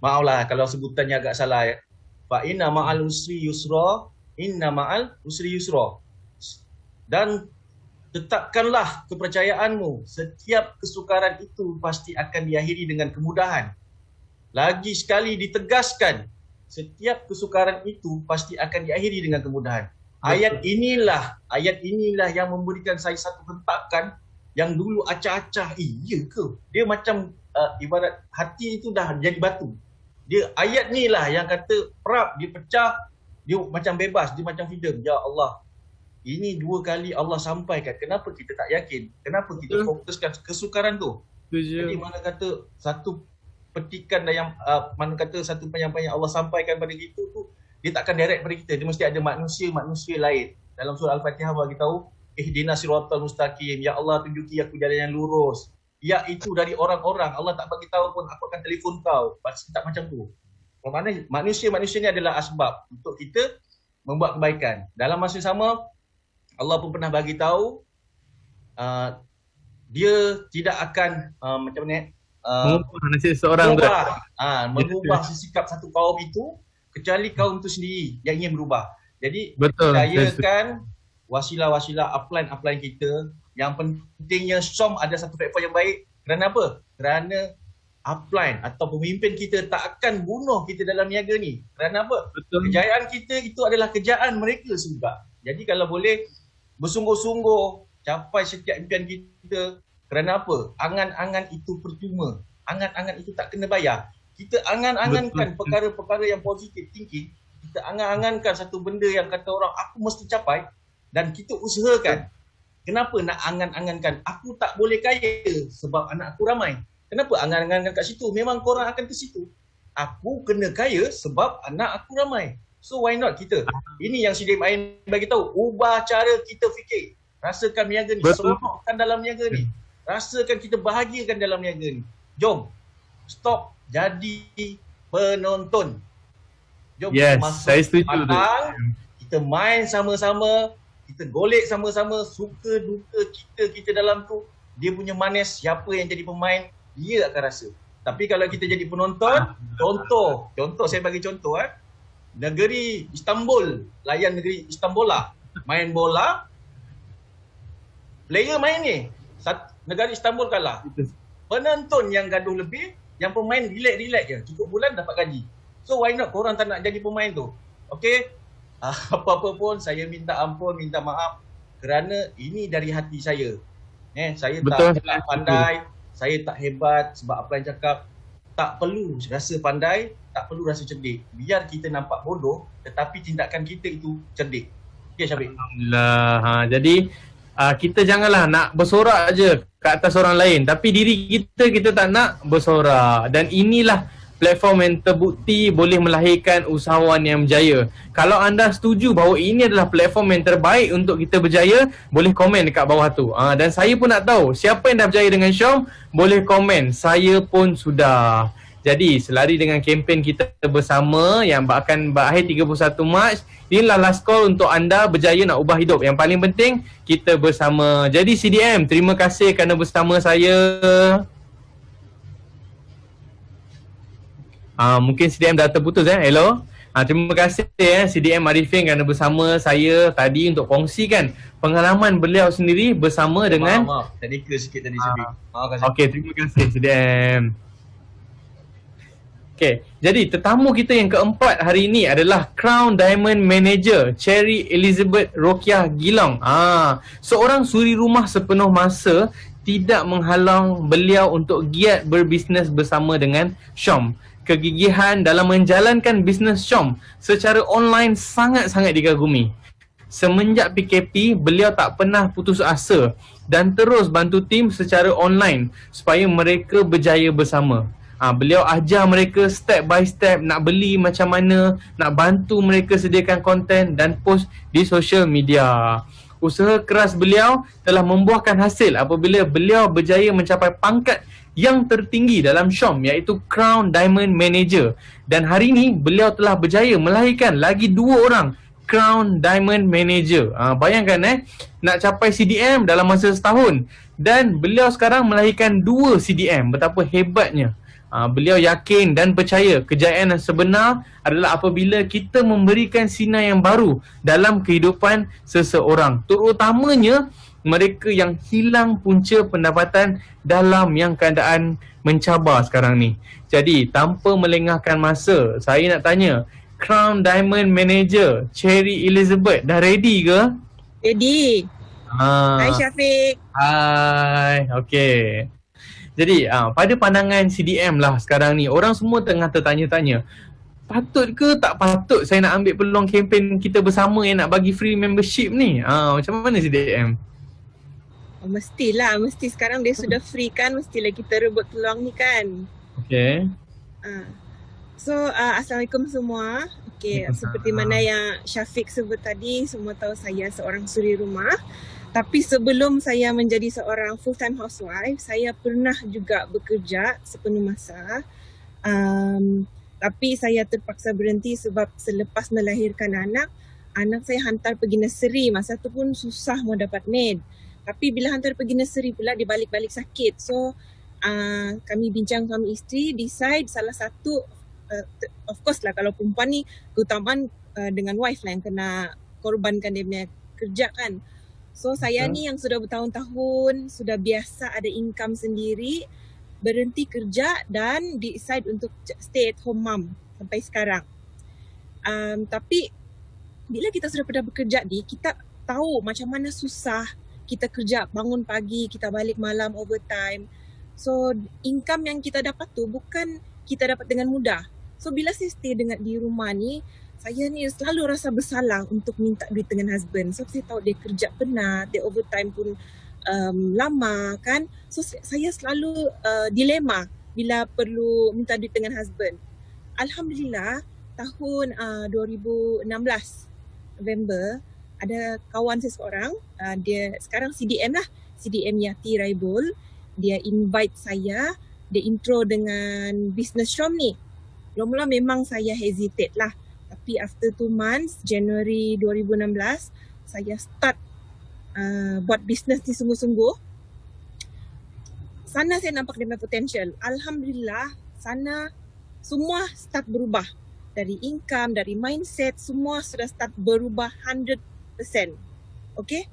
Maaflah kalau sebutannya agak salah ya. Fa inna ma'al usri yusra, inna ma'al usri yusra. Dan tetapkanlah kepercayaanmu, setiap kesukaran itu pasti akan diakhiri dengan kemudahan. Lagi sekali ditegaskan, setiap kesukaran itu pasti akan diakhiri dengan kemudahan. Ayat inilah yang memberikan saya satu hentakan yang dulu acah-acah. Iya ke? Dia macam ibarat hati itu dah jadi batu. Ayat ni lah yang kata perap, dia pecah, dia macam bebas, dia macam freedom. Ya Allah, ini 2 kali Allah sampaikan. Kenapa kita tak yakin? Kenapa kita fokuskan kesukaran tu? Jadi mana kata satu petikan yang mana kata satu penyampaian yang Allah sampaikan pada kita tu, dia takkan direct pada kita. Dia mesti ada manusia lain. Dalam surah Al-Fatihah bagi tahu, ihdinas siratal mustaqim, ya Allah tunjuki aku jalan yang lurus. Ya itu dari orang-orang, Allah tak bagi tahu pun aku akan telefon kau. Pasti tak macam tu. Bermakna manusia ni adalah asbab untuk kita membuat kebaikan. Dalam masa yang sama, Allah pun pernah bagi tahu dia tidak akan macam ni mengubah sikap satu kaum itu kecuali kaum itu sendiri yang ingin berubah. Jadi Betul. percayakan wasilah-wasilah upline kita. Yang pentingnya Syom ada satu platform yang baik. Kerana apa? Kerana upline atau pemimpin kita tak akan bunuh kita dalam niaga ni. Kerana apa? Betul. Kejayaan kita itu adalah kejayaan mereka juga. Jadi kalau boleh bersungguh-sungguh capai setiap impian kita. Kerana apa? Angan-angan itu percuma. Angan-angan itu tak kena bayar. Kita angan-angankan perkara-perkara yang positif thinking. Kita angan-angankan satu benda yang kata orang aku mesti capai dan kita usahakan. Kenapa nak angan-angankan? Aku tak boleh kaya sebab anak aku ramai. Kenapa angan-angankan kat situ? Memang korang akan ke situ. Aku kena kaya sebab anak aku ramai. So why not kita? Ini yang CDM Ain bagi tahu. Ubah cara kita fikir. Rasakan niaga ni. Seronokkan dalam niaga ni. Rasakan kita bahagiakan dalam niaga ni. Jom. Stop jadi penonton. Jom Yes, kita masuk saya setuju tu. matang. Kita main sama-sama. Kita golek sama-sama. Suka duka kita dalam tu. Dia punya manis. Siapa yang jadi pemain, dia akan rasa. Tapi kalau kita jadi penonton, contoh saya bagi contoh negeri Istanbul, layan negeri Istanbul lah. Main bola, player main ni. Negara Istanbul kalah. Penonton yang gaduh lebih, yang pemain relax je. Cukup bulan dapat gaji. So why not korang tak nak jadi pemain tu? Okay? Apa-apa pun saya minta ampun, minta maaf. Kerana ini dari hati saya. Saya tak pandai, saya tak hebat sebab apa yang cakap. Tak perlu rasa pandai, tak perlu rasa cerdik. Biar kita nampak bodoh tetapi tindakan kita itu cerdik. Okay Syafiq? Alhamdulillah. Jadi kita janganlah nak bersorak je kat atas orang lain. Tapi diri kita tak nak bersorak. Dan inilah platform yang terbukti boleh melahirkan usahawan yang berjaya. Kalau anda setuju bahawa ini adalah platform yang terbaik untuk kita berjaya, boleh komen dekat bawah tu. Dan saya pun nak tahu siapa yang dah berjaya dengan Syom, boleh komen. Saya pun sudah. Jadi selari dengan kempen kita bersama yang akan berakhir 31 Mac. Inilah last call untuk anda berjaya nak ubah hidup. Yang paling penting kita bersama. Jadi CDM, terima kasih kerana bersama saya. Mungkin CDM dah terputus Hello. Terima kasih CDM Arifin kerana bersama saya tadi untuk kongsikan pengalaman beliau sendiri bersama dengan Maaf, teknikal sikit tadi Syafiq. Okey, terima kasih CDM. Okey, jadi tetamu kita yang keempat hari ini adalah Crown Diamond Manager Cherry Elizabeth Rokiah Gilong. Seorang suri rumah sepenuh masa tidak menghalang beliau untuk giat berbisnes bersama dengan Syom. Kegigihan dalam menjalankan bisnes Syom secara online sangat-sangat digagumi. Semenjak PKP, beliau tak pernah putus asa dan terus bantu tim secara online supaya mereka berjaya bersama. Beliau ajar mereka step by step nak beli macam mana, nak bantu mereka sediakan konten dan post di social media. Usaha keras beliau telah membuahkan hasil apabila beliau berjaya mencapai pangkat yang tertinggi dalam Syom iaitu Crown Diamond Manager. Dan hari ini beliau telah berjaya melahirkan lagi 2 orang Crown Diamond Manager. Bayangkan nak capai CDM dalam masa setahun. Dan beliau sekarang melahirkan 2 CDM. Betapa hebatnya. Beliau yakin dan percaya kejayaan yang sebenar adalah apabila kita memberikan sinar yang baru dalam kehidupan seseorang. Terutamanya mereka yang hilang punca pendapatan dalam yang keadaan mencabar sekarang ni. Jadi tanpa melengahkan masa, saya nak tanya Crown Diamond Manager Cherry Elizabeth dah ready ke? Ready. Hai Syafiq. Hai. Okay. Jadi pada pandangan CDM lah sekarang ni, orang semua tengah tertanya-tanya, patut ke tak patut saya nak ambil peluang kempen kita bersama yang nak bagi free membership ni? Macam mana CDM? Mestilah, mesti sekarang dia sudah free kan, mestilah kita rebut peluang ni kan. Okay. So Assalamualaikum semua. Okay, seperti mana yang Syafiq sebut tadi, semua tahu saya seorang suri rumah. Tapi sebelum saya menjadi seorang full-time housewife, saya pernah juga bekerja sepenuh masa. Tapi saya terpaksa berhenti sebab selepas melahirkan anak saya hantar pergi nursery. Masa tu pun susah mau dapat maid. Tapi bila hantar pergi nursery pula, dia balik-balik sakit. So kami bincang suami isteri, decide salah satu of course lah kalau perempuan ni keutamaan dengan wife lah yang kena korbankan dia punya kerja kan. So saya ni yang sudah bertahun-tahun, sudah biasa ada income sendiri, berhenti kerja dan decide untuk stay at home mom sampai sekarang. Tapi bila kita sudah pernah bekerja ni, kita tahu macam mana susah kita kerja, bangun pagi, kita balik malam overtime. So income yang kita dapat tu bukan kita dapat dengan mudah. So bila saya stay di rumah ni, saya ni selalu rasa bersalah untuk minta duit dengan husband. So saya tahu dia kerja penat, dia overtime pun lama kan. So saya selalu dilema bila perlu minta duit dengan husband. Alhamdulillah tahun 2016 November ada kawan saya seorang, dia sekarang CDM lah, CDM Yati Raibul. Dia invite saya, dia intro dengan business shop ni. Mula-mula memang saya hesitate lah. Tapi after 2 months, Januari 2016, saya start buat bisnes ni sungguh-sungguh. Sana saya nampak dia punya potential. Alhamdulillah, sana semua start berubah. Dari income, dari mindset, semua sudah start berubah 100%. Okay?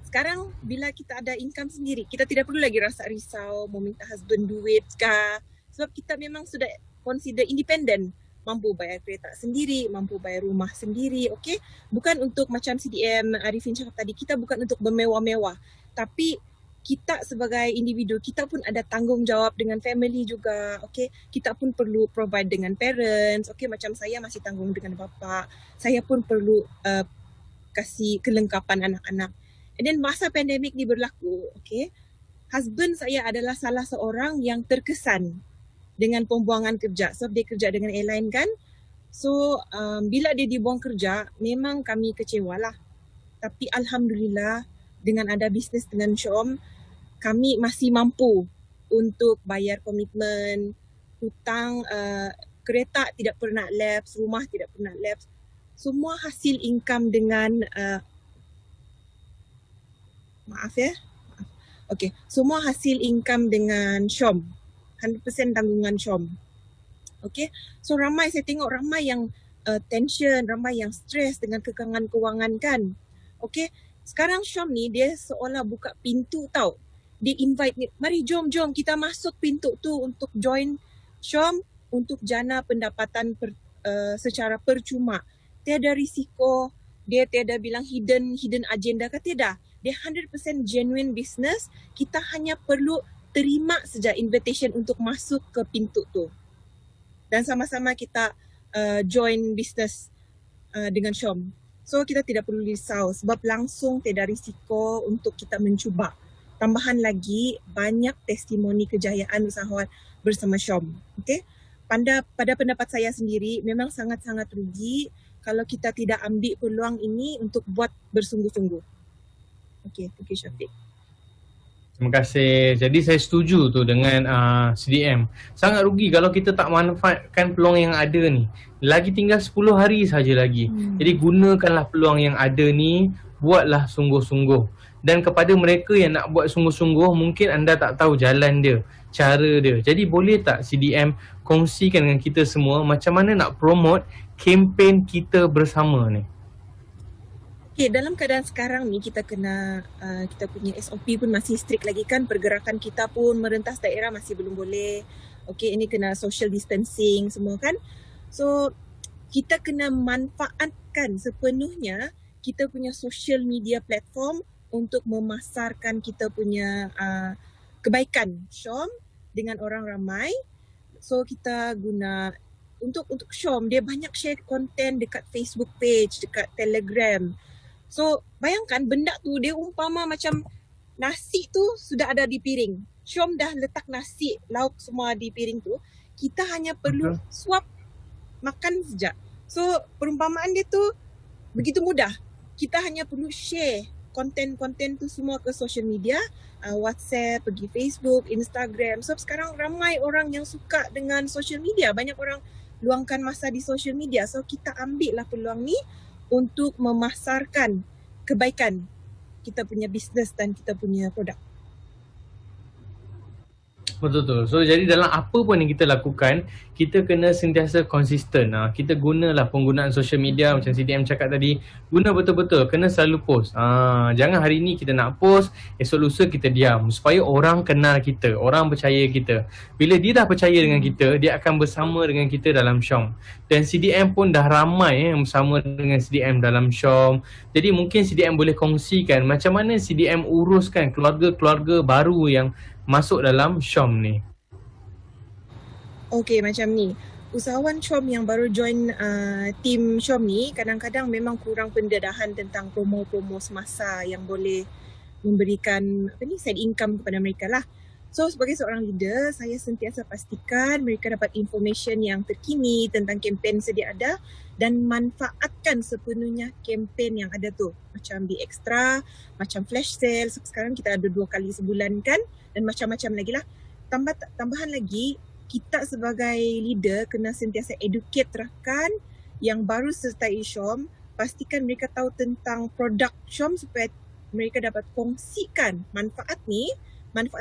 Sekarang bila kita ada income sendiri, kita tidak perlu lagi rasa risau, mau minta husband duit kah. Sebab kita memang sudah consider independent, mampu bayar kereta sendiri, mampu bayar rumah sendiri, okay? Bukan untuk macam CDM Arifin cakap tadi, kita bukan untuk bermewah-mewah. Tapi kita sebagai individu, kita pun ada tanggungjawab dengan family juga, okay? Kita pun perlu provide dengan parents, okay? Macam saya masih tanggung dengan bapa, saya pun perlu kasih kelengkapan anak-anak. And then masa pandemik ni berlaku, okay? Husband saya adalah salah seorang yang terkesan dengan pembuangan kerja. Sebab dia kerja dengan airline kan. So bila dia dibuang kerja, memang kami kecewa lah. Tapi Alhamdulillah dengan ada bisnes dengan Syom, kami masih mampu untuk bayar komitmen, hutang, kereta tidak pernah lapse, rumah tidak pernah lapse. Semua hasil income dengan, semua hasil income dengan Syom. 100% tanggungan Syom. Okay. So saya tengok ramai yang tension, ramai yang stres dengan kekangan kewangan kan. Okay. Sekarang Syom ni dia seolah buka pintu tau. Dia invite ni, mari jom kita masuk pintu tu untuk join Syom untuk jana pendapatan secara percuma. Tiada risiko, dia tiada bilang hidden agenda ke tidak. Dia 100% genuine business. Kita hanya perlu terima saja invitation untuk masuk ke pintu tu. Dan sama-sama kita join business dengan Syom. So kita tidak perlu risau sebab langsung tiada risiko untuk kita mencuba. Tambahan lagi banyak testimoni kejayaan usahawan bersama Syom. Okay? Pada pendapat saya sendiri memang sangat-sangat rugi kalau kita tidak ambil peluang ini untuk buat bersungguh-sungguh. Okay, thank you Syafiq. Terima kasih. Jadi saya setuju tu dengan CDM. Sangat rugi kalau kita tak manfaatkan peluang yang ada ni. Lagi tinggal 10 hari saja lagi. Jadi gunakanlah peluang yang ada ni, buatlah sungguh-sungguh. Dan kepada mereka yang nak buat sungguh-sungguh, mungkin anda tak tahu jalan dia, cara dia. Jadi boleh tak CDM kongsikan dengan kita semua macam mana nak promote kempen kita bersama ni? Okay, dalam keadaan sekarang ni kita kena, kita punya SOP pun masih strict lagi kan. Pergerakan kita pun merentas daerah masih belum boleh. Okay, ini kena social distancing semua kan. So, kita kena manfaatkan sepenuhnya kita punya social media platform untuk memasarkan kita punya kebaikan Syom dengan orang ramai. So, kita guna untuk Syom, dia banyak share konten dekat Facebook page, dekat Telegram. So bayangkan benda tu dia umpama macam nasi tu sudah ada di piring. Syom dah letak nasi, lauk semua di piring tu. Kita hanya perlu suap makan saja. So perumpamaan dia tu begitu mudah. Kita hanya perlu share konten-konten tu semua ke social media, WhatsApp, pergi Facebook, Instagram. So sekarang ramai orang yang suka dengan social media. Banyak orang luangkan masa di social media. So kita ambil lah peluang ni untuk memasarkan kebaikan kita punya bisnes dan kita punya produk. Betul. So jadi dalam apa pun yang kita lakukan, kita kena sentiasa konsisten. Kita gunalah penggunaan social media macam CDM cakap tadi, guna betul-betul, kena selalu post. Jangan hari ni kita nak post, esok lusa kita diam, supaya orang kenal kita, orang percaya kita. Bila dia dah percaya dengan kita, dia akan bersama dengan kita dalam Syom. Dan CDM pun dah ramai yang bersama dengan CDM dalam Syom. Jadi mungkin CDM boleh kongsikan macam mana CDM uruskan keluarga-keluarga baru yang masuk dalam Syom ni. Okay, macam ni. Usahawan Syom yang baru join tim Syom ni kadang-kadang memang kurang pendedahan tentang promo-promo semasa yang boleh memberikan side income kepada mereka lah. So sebagai seorang leader, saya sentiasa pastikan mereka dapat information yang terkini tentang kempen sedia ada dan manfaatkan sepenuhnya kempen yang ada tu. Macam Be Extra, macam flash sale, sekarang kita ada 2 kali sebulan kan, dan macam-macam lagi lah. Tambahan lagi, kita sebagai leader kena sentiasa educate rakan yang baru sertai Syom, pastikan mereka tahu tentang produk Syom supaya mereka dapat kongsikan manfaat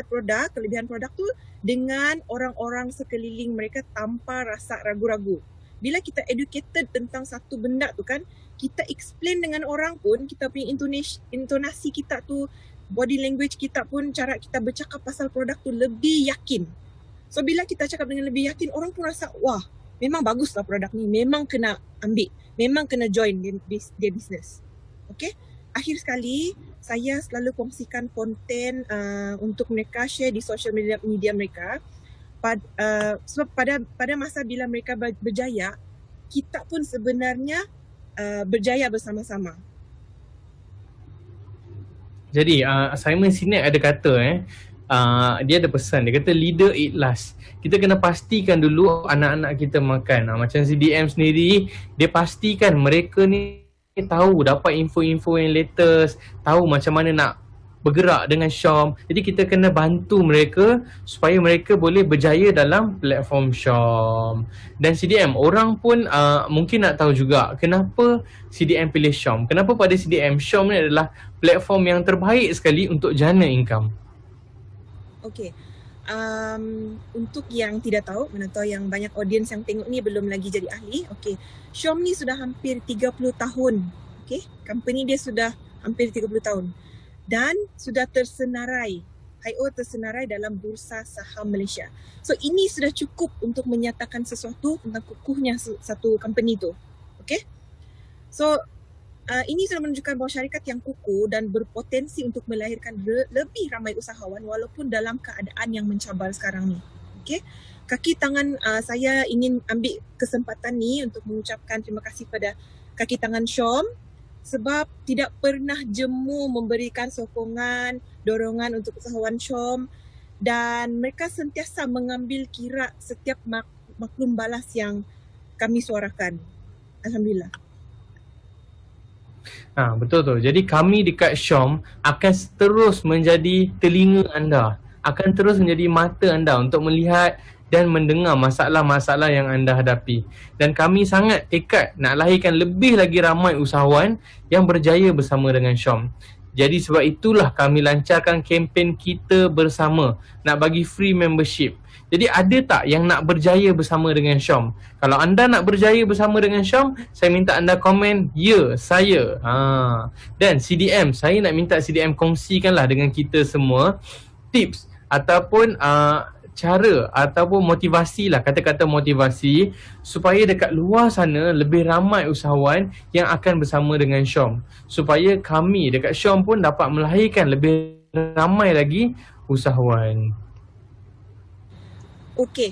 produk, kelebihan produk tu dengan orang-orang sekeliling mereka tanpa rasa ragu-ragu. Bila kita educated tentang satu benda tu kan, kita explain dengan orang pun, kita punya intonasi kita tu, body language kita pun, cara kita bercakap pasal produk tu lebih yakin. So bila kita cakap dengan lebih yakin, orang pun rasa, wah, memang baguslah produk ni, memang kena ambil, memang kena join dia business. Okay? Akhir sekali, saya selalu kongsikan konten untuk mereka share di social media mereka. Sebab pada masa bila mereka berjaya, kita pun sebenarnya berjaya bersama-sama. Jadi Simon Sinek ada kata dia ada pesan, dia kata leader eat last. Kita kena pastikan dulu anak-anak kita makan. Macam CDM sendiri, dia pastikan mereka ni tahu, dapat info-info yang latest, tahu macam mana nak bergerak dengan Syom. Jadi kita kena bantu mereka supaya mereka boleh berjaya dalam platform Syom. Dan CDM, orang pun mungkin nak tahu juga kenapa CDM pilih Syom. Kenapa pada CDM, Syom ni adalah platform yang terbaik sekali untuk jana income. Okay. Untuk yang tidak tahu, mana tahu yang banyak audiens yang tengok ni belum lagi jadi ahli. Okay, Syom ni sudah hampir 30 tahun. Okay, company dia sudah hampir 30 tahun. Dan sudah tersenarai, IO tersenarai dalam Bursa Saham Malaysia. So ini sudah cukup untuk menyatakan sesuatu tentang kukuhnya satu company tu. Okay, so ini sudah menunjukkan bahawa syarikat yang kukuh dan berpotensi untuk melahirkan lebih ramai usahawan walaupun dalam keadaan yang mencabar sekarang ni. Okay? Kaki tangan saya ingin ambil kesempatan ni untuk mengucapkan terima kasih pada kaki tangan Syom sebab tidak pernah jemu memberikan sokongan, dorongan untuk usahawan Syom dan mereka sentiasa mengambil kira setiap maklum balas yang kami suarakan. Alhamdulillah. Betul tu. Jadi kami dekat Syom akan terus menjadi telinga anda, akan terus menjadi mata anda untuk melihat dan mendengar masalah-masalah yang anda hadapi. Dan kami sangat tekad nak lahirkan lebih lagi ramai usahawan yang berjaya bersama dengan Syom. Jadi sebab itulah kami lancarkan kempen kita bersama, nak bagi free membership. Jadi ada tak yang nak berjaya bersama dengan Syom? Kalau anda nak berjaya bersama dengan Syom, saya minta anda komen, ya, saya. Dan CDM, saya nak minta CDM kongsikanlah dengan kita semua tips ataupun cara ataupun motivasi lah, kata-kata motivasi supaya dekat luar sana lebih ramai usahawan yang akan bersama dengan Syom. Supaya kami dekat Syom pun dapat melahirkan lebih ramai lagi usahawan. Okey,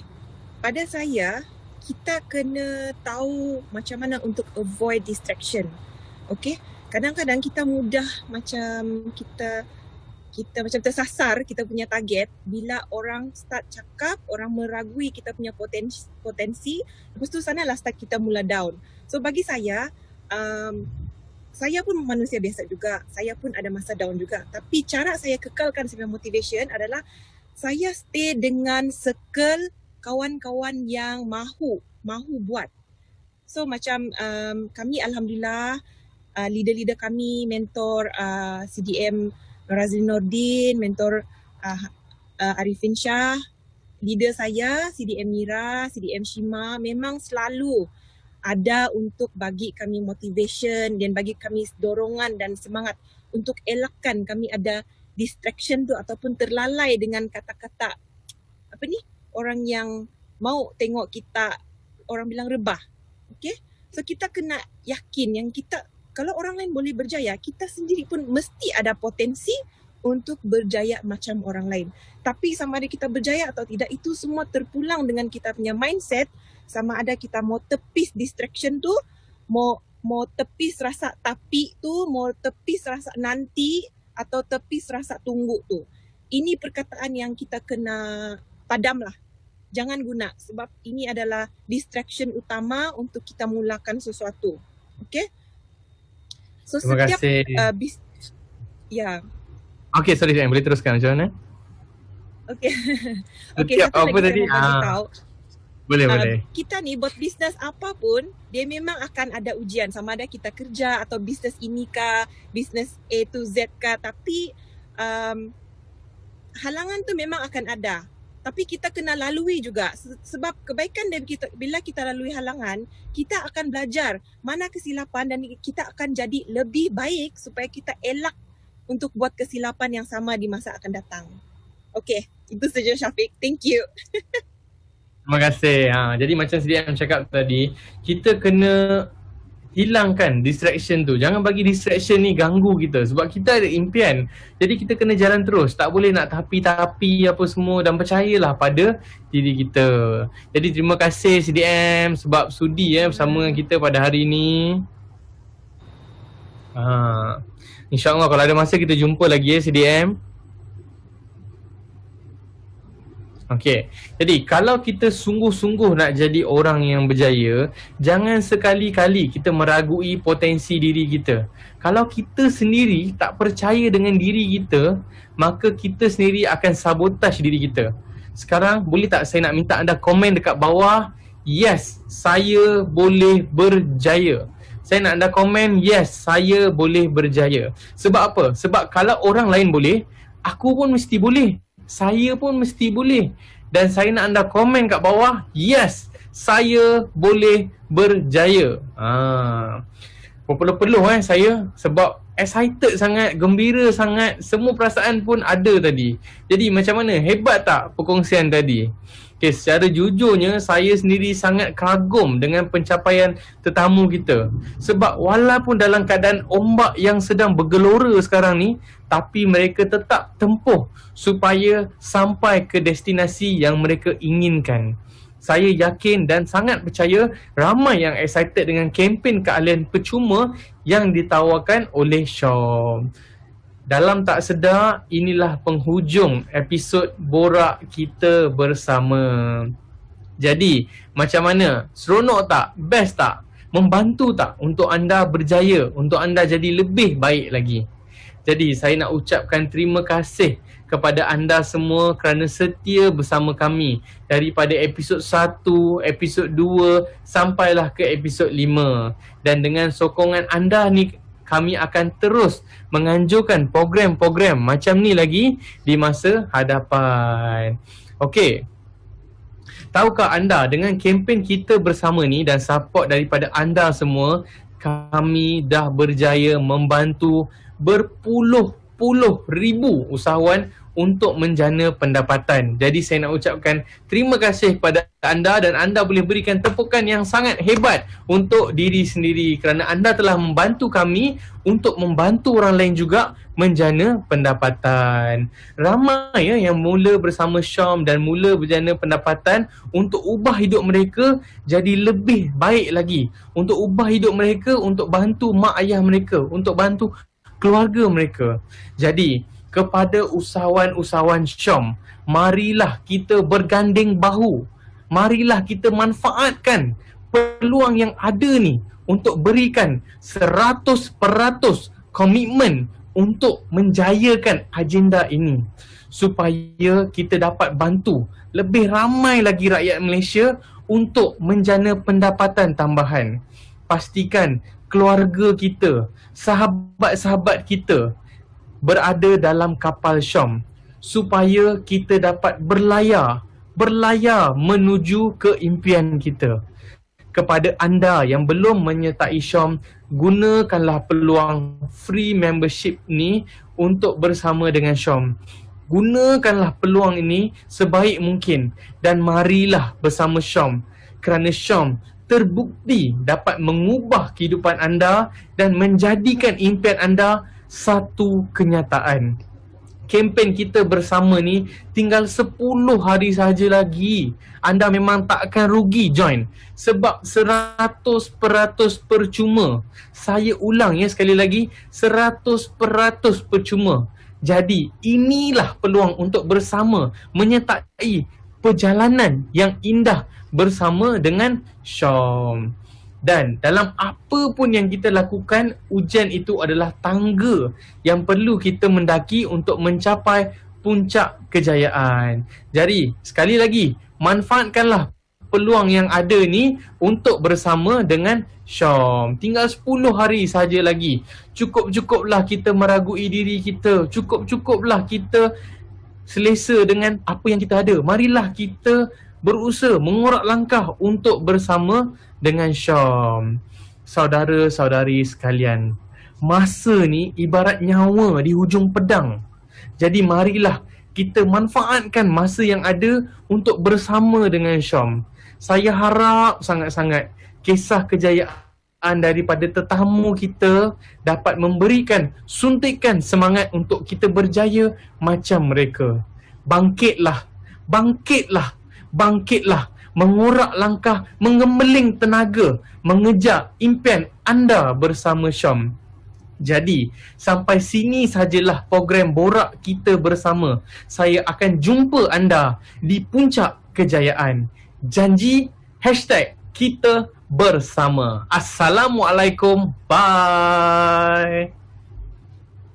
pada saya, kita kena tahu macam mana untuk avoid distraction. Okey, kadang-kadang kita mudah macam kita macam tersasar kita punya target bila orang start cakap, orang meragui kita punya potensi, lepas tu sanalah start kita mula down. So bagi saya pun manusia biasa juga, saya pun ada masa down juga. Tapi cara saya kekalkan sebagai motivation adalah saya stay dengan circle kawan-kawan yang mahu buat. So macam kami alhamdulillah leader-leader kami, mentor CDM Razli Nordin, mentor Arifin Shah, leader saya, CDM Mira, CDM Shima memang selalu ada untuk bagi kami motivation dan bagi kami dorongan dan semangat untuk elakkan kami ada distraction tu ataupun terlalai dengan kata-kata orang yang mau tengok kita, orang bilang rebah. Okay? So kita kena yakin yang kita, kalau orang lain boleh berjaya, kita sendiri pun mesti ada potensi untuk berjaya macam orang lain. Tapi sama ada kita berjaya atau tidak, itu semua terpulang dengan kita punya mindset. Sama ada kita mau tepis distraction tu, mau tepis rasa tapi tu, mau tepis rasa nanti atau tepis rasa tunggu tu. Ini perkataan yang kita kena padam lah. Jangan guna sebab ini adalah distraction utama untuk kita mulakan sesuatu. Okay? So Terima setiap kasih. ya. Okay, sorry, boleh teruskan macam mana? Okay. Okay, Setiap satu apa lagi tadi? saya mau bagi tahu. Boleh. Kita ni buat bisnes apapun, dia memang akan ada ujian. Sama ada kita kerja atau bisnes ini kah, bisnes A to Z kah. Tapi halangan tu memang akan ada. Tapi kita kena lalui juga. Sebab kebaikan dari kita, bila kita lalui halangan, kita akan belajar mana kesilapan dan kita akan jadi lebih baik supaya kita elak untuk buat kesilapan yang sama di masa akan datang. Okay, itu saja Syafiq. Thank you. Terima kasih. Jadi macam CDM cakap tadi, kita kena hilangkan distraction tu. Jangan bagi distraction ni ganggu kita sebab kita ada impian. Jadi kita kena jalan terus. Tak boleh nak tapi apa semua, dan percayalah pada diri kita. Jadi terima kasih CDM sebab sudi bersama kita pada hari ni. InsyaAllah kalau ada masa kita jumpa lagi CDM. Okey. Jadi kalau kita sungguh-sungguh nak jadi orang yang berjaya, jangan sekali-kali kita meragui potensi diri kita. Kalau kita sendiri tak percaya dengan diri kita, maka kita sendiri akan sabotaj diri kita. Sekarang boleh tak saya nak minta anda komen dekat bawah, yes, saya boleh berjaya. Saya nak anda komen, yes, saya boleh berjaya. Sebab apa? Sebab kalau orang lain boleh, aku pun mesti boleh. Saya pun mesti boleh. Dan saya nak anda komen kat bawah, yes, saya boleh berjaya. Berpeluh-peluh saya sebab excited sangat, gembira sangat, semua perasaan pun ada tadi. Jadi macam mana? Hebat tak perkongsian tadi? Okay, secara jujurnya saya sendiri sangat kagum dengan pencapaian tetamu kita. Sebab walaupun dalam keadaan ombak yang sedang bergelora sekarang ni, tapi mereka tetap tempuh supaya sampai ke destinasi yang mereka inginkan. Saya yakin dan sangat percaya ramai yang excited dengan kempen keahlian percuma yang ditawarkan oleh Syom. Dalam tak sedar, inilah penghujung episod Borak Kita Bersama. Jadi, macam mana? Seronok tak? Best tak? Membantu tak untuk anda berjaya? Untuk anda jadi lebih baik lagi? Jadi, saya nak ucapkan terima kasih kepada anda semua kerana setia bersama kami daripada episod 1, episod 2 sampailah ke episod 5. Dan dengan sokongan anda ni, kami akan terus menganjurkan program-program macam ni lagi di masa hadapan. Okey. Tahukah anda dengan kempen kita bersama ni dan support daripada anda semua, kami dah berjaya membantu berpuluh-puluh ribu usahawan untuk menjana pendapatan. Jadi saya nak ucapkan terima kasih kepada anda dan anda boleh berikan tepukan yang sangat hebat untuk diri sendiri kerana anda telah membantu kami untuk membantu orang lain juga menjana pendapatan. Ramai yang mula bersama Syom dan mula berjana pendapatan untuk ubah hidup mereka jadi lebih baik lagi. Untuk ubah hidup mereka, untuk bantu mak ayah mereka, untuk bantu keluarga mereka. Jadi kepada usahawan-usahawan Syom, marilah kita berganding bahu. Marilah kita manfaatkan peluang yang ada ni untuk berikan 100% komitmen untuk menjayakan agenda ini supaya kita dapat bantu lebih ramai lagi rakyat Malaysia untuk menjana pendapatan tambahan. Pastikan keluarga kita, sahabat-sahabat kita berada dalam kapal Syom supaya kita dapat berlayar berlayar menuju ke impian kita. Kepada anda yang belum menyertai Syom, gunakanlah peluang free membership ni untuk bersama dengan Syom. Gunakanlah peluang ini sebaik mungkin dan marilah bersama Syom, kerana Syom terbukti dapat mengubah kehidupan anda dan menjadikan impian anda satu kenyataan. Kempen kita bersama ni tinggal 10 hari sahaja lagi. Anda memang tak akan rugi join, sebab 100% percuma. Saya ulang ya sekali lagi, 100% percuma. Jadi inilah peluang untuk bersama menyertai perjalanan yang indah bersama dengan Syom. Dan dalam apa pun yang kita lakukan, ujian itu adalah tangga yang perlu kita mendaki untuk mencapai puncak kejayaan. Jadi, sekali lagi, manfaatkanlah peluang yang ada ni untuk bersama dengan Syom. Tinggal 10 hari saja lagi. Cukup-cukuplah kita meragui diri kita. Cukup-cukuplah kita selesa dengan apa yang kita ada. Marilah kita berusaha mengorak langkah untuk bersama dengan Syom. Saudara-saudari sekalian, masa ni ibarat nyawa di hujung pedang. Jadi marilah kita manfaatkan masa yang ada untuk bersama dengan Syom. Saya harap sangat-sangat kisah kejayaan daripada tetamu kita dapat memberikan suntikan semangat untuk kita berjaya macam mereka. Bangkitlah, bangkitlah, bangkitlah, mengorak langkah, mengembeling tenaga, mengejar impian anda bersama Syom. Jadi, sampai sini sajalah program Borak Kita Bersama. Saya akan jumpa anda di puncak kejayaan. Janji, #kita bersama. Assalamualaikum. Bye.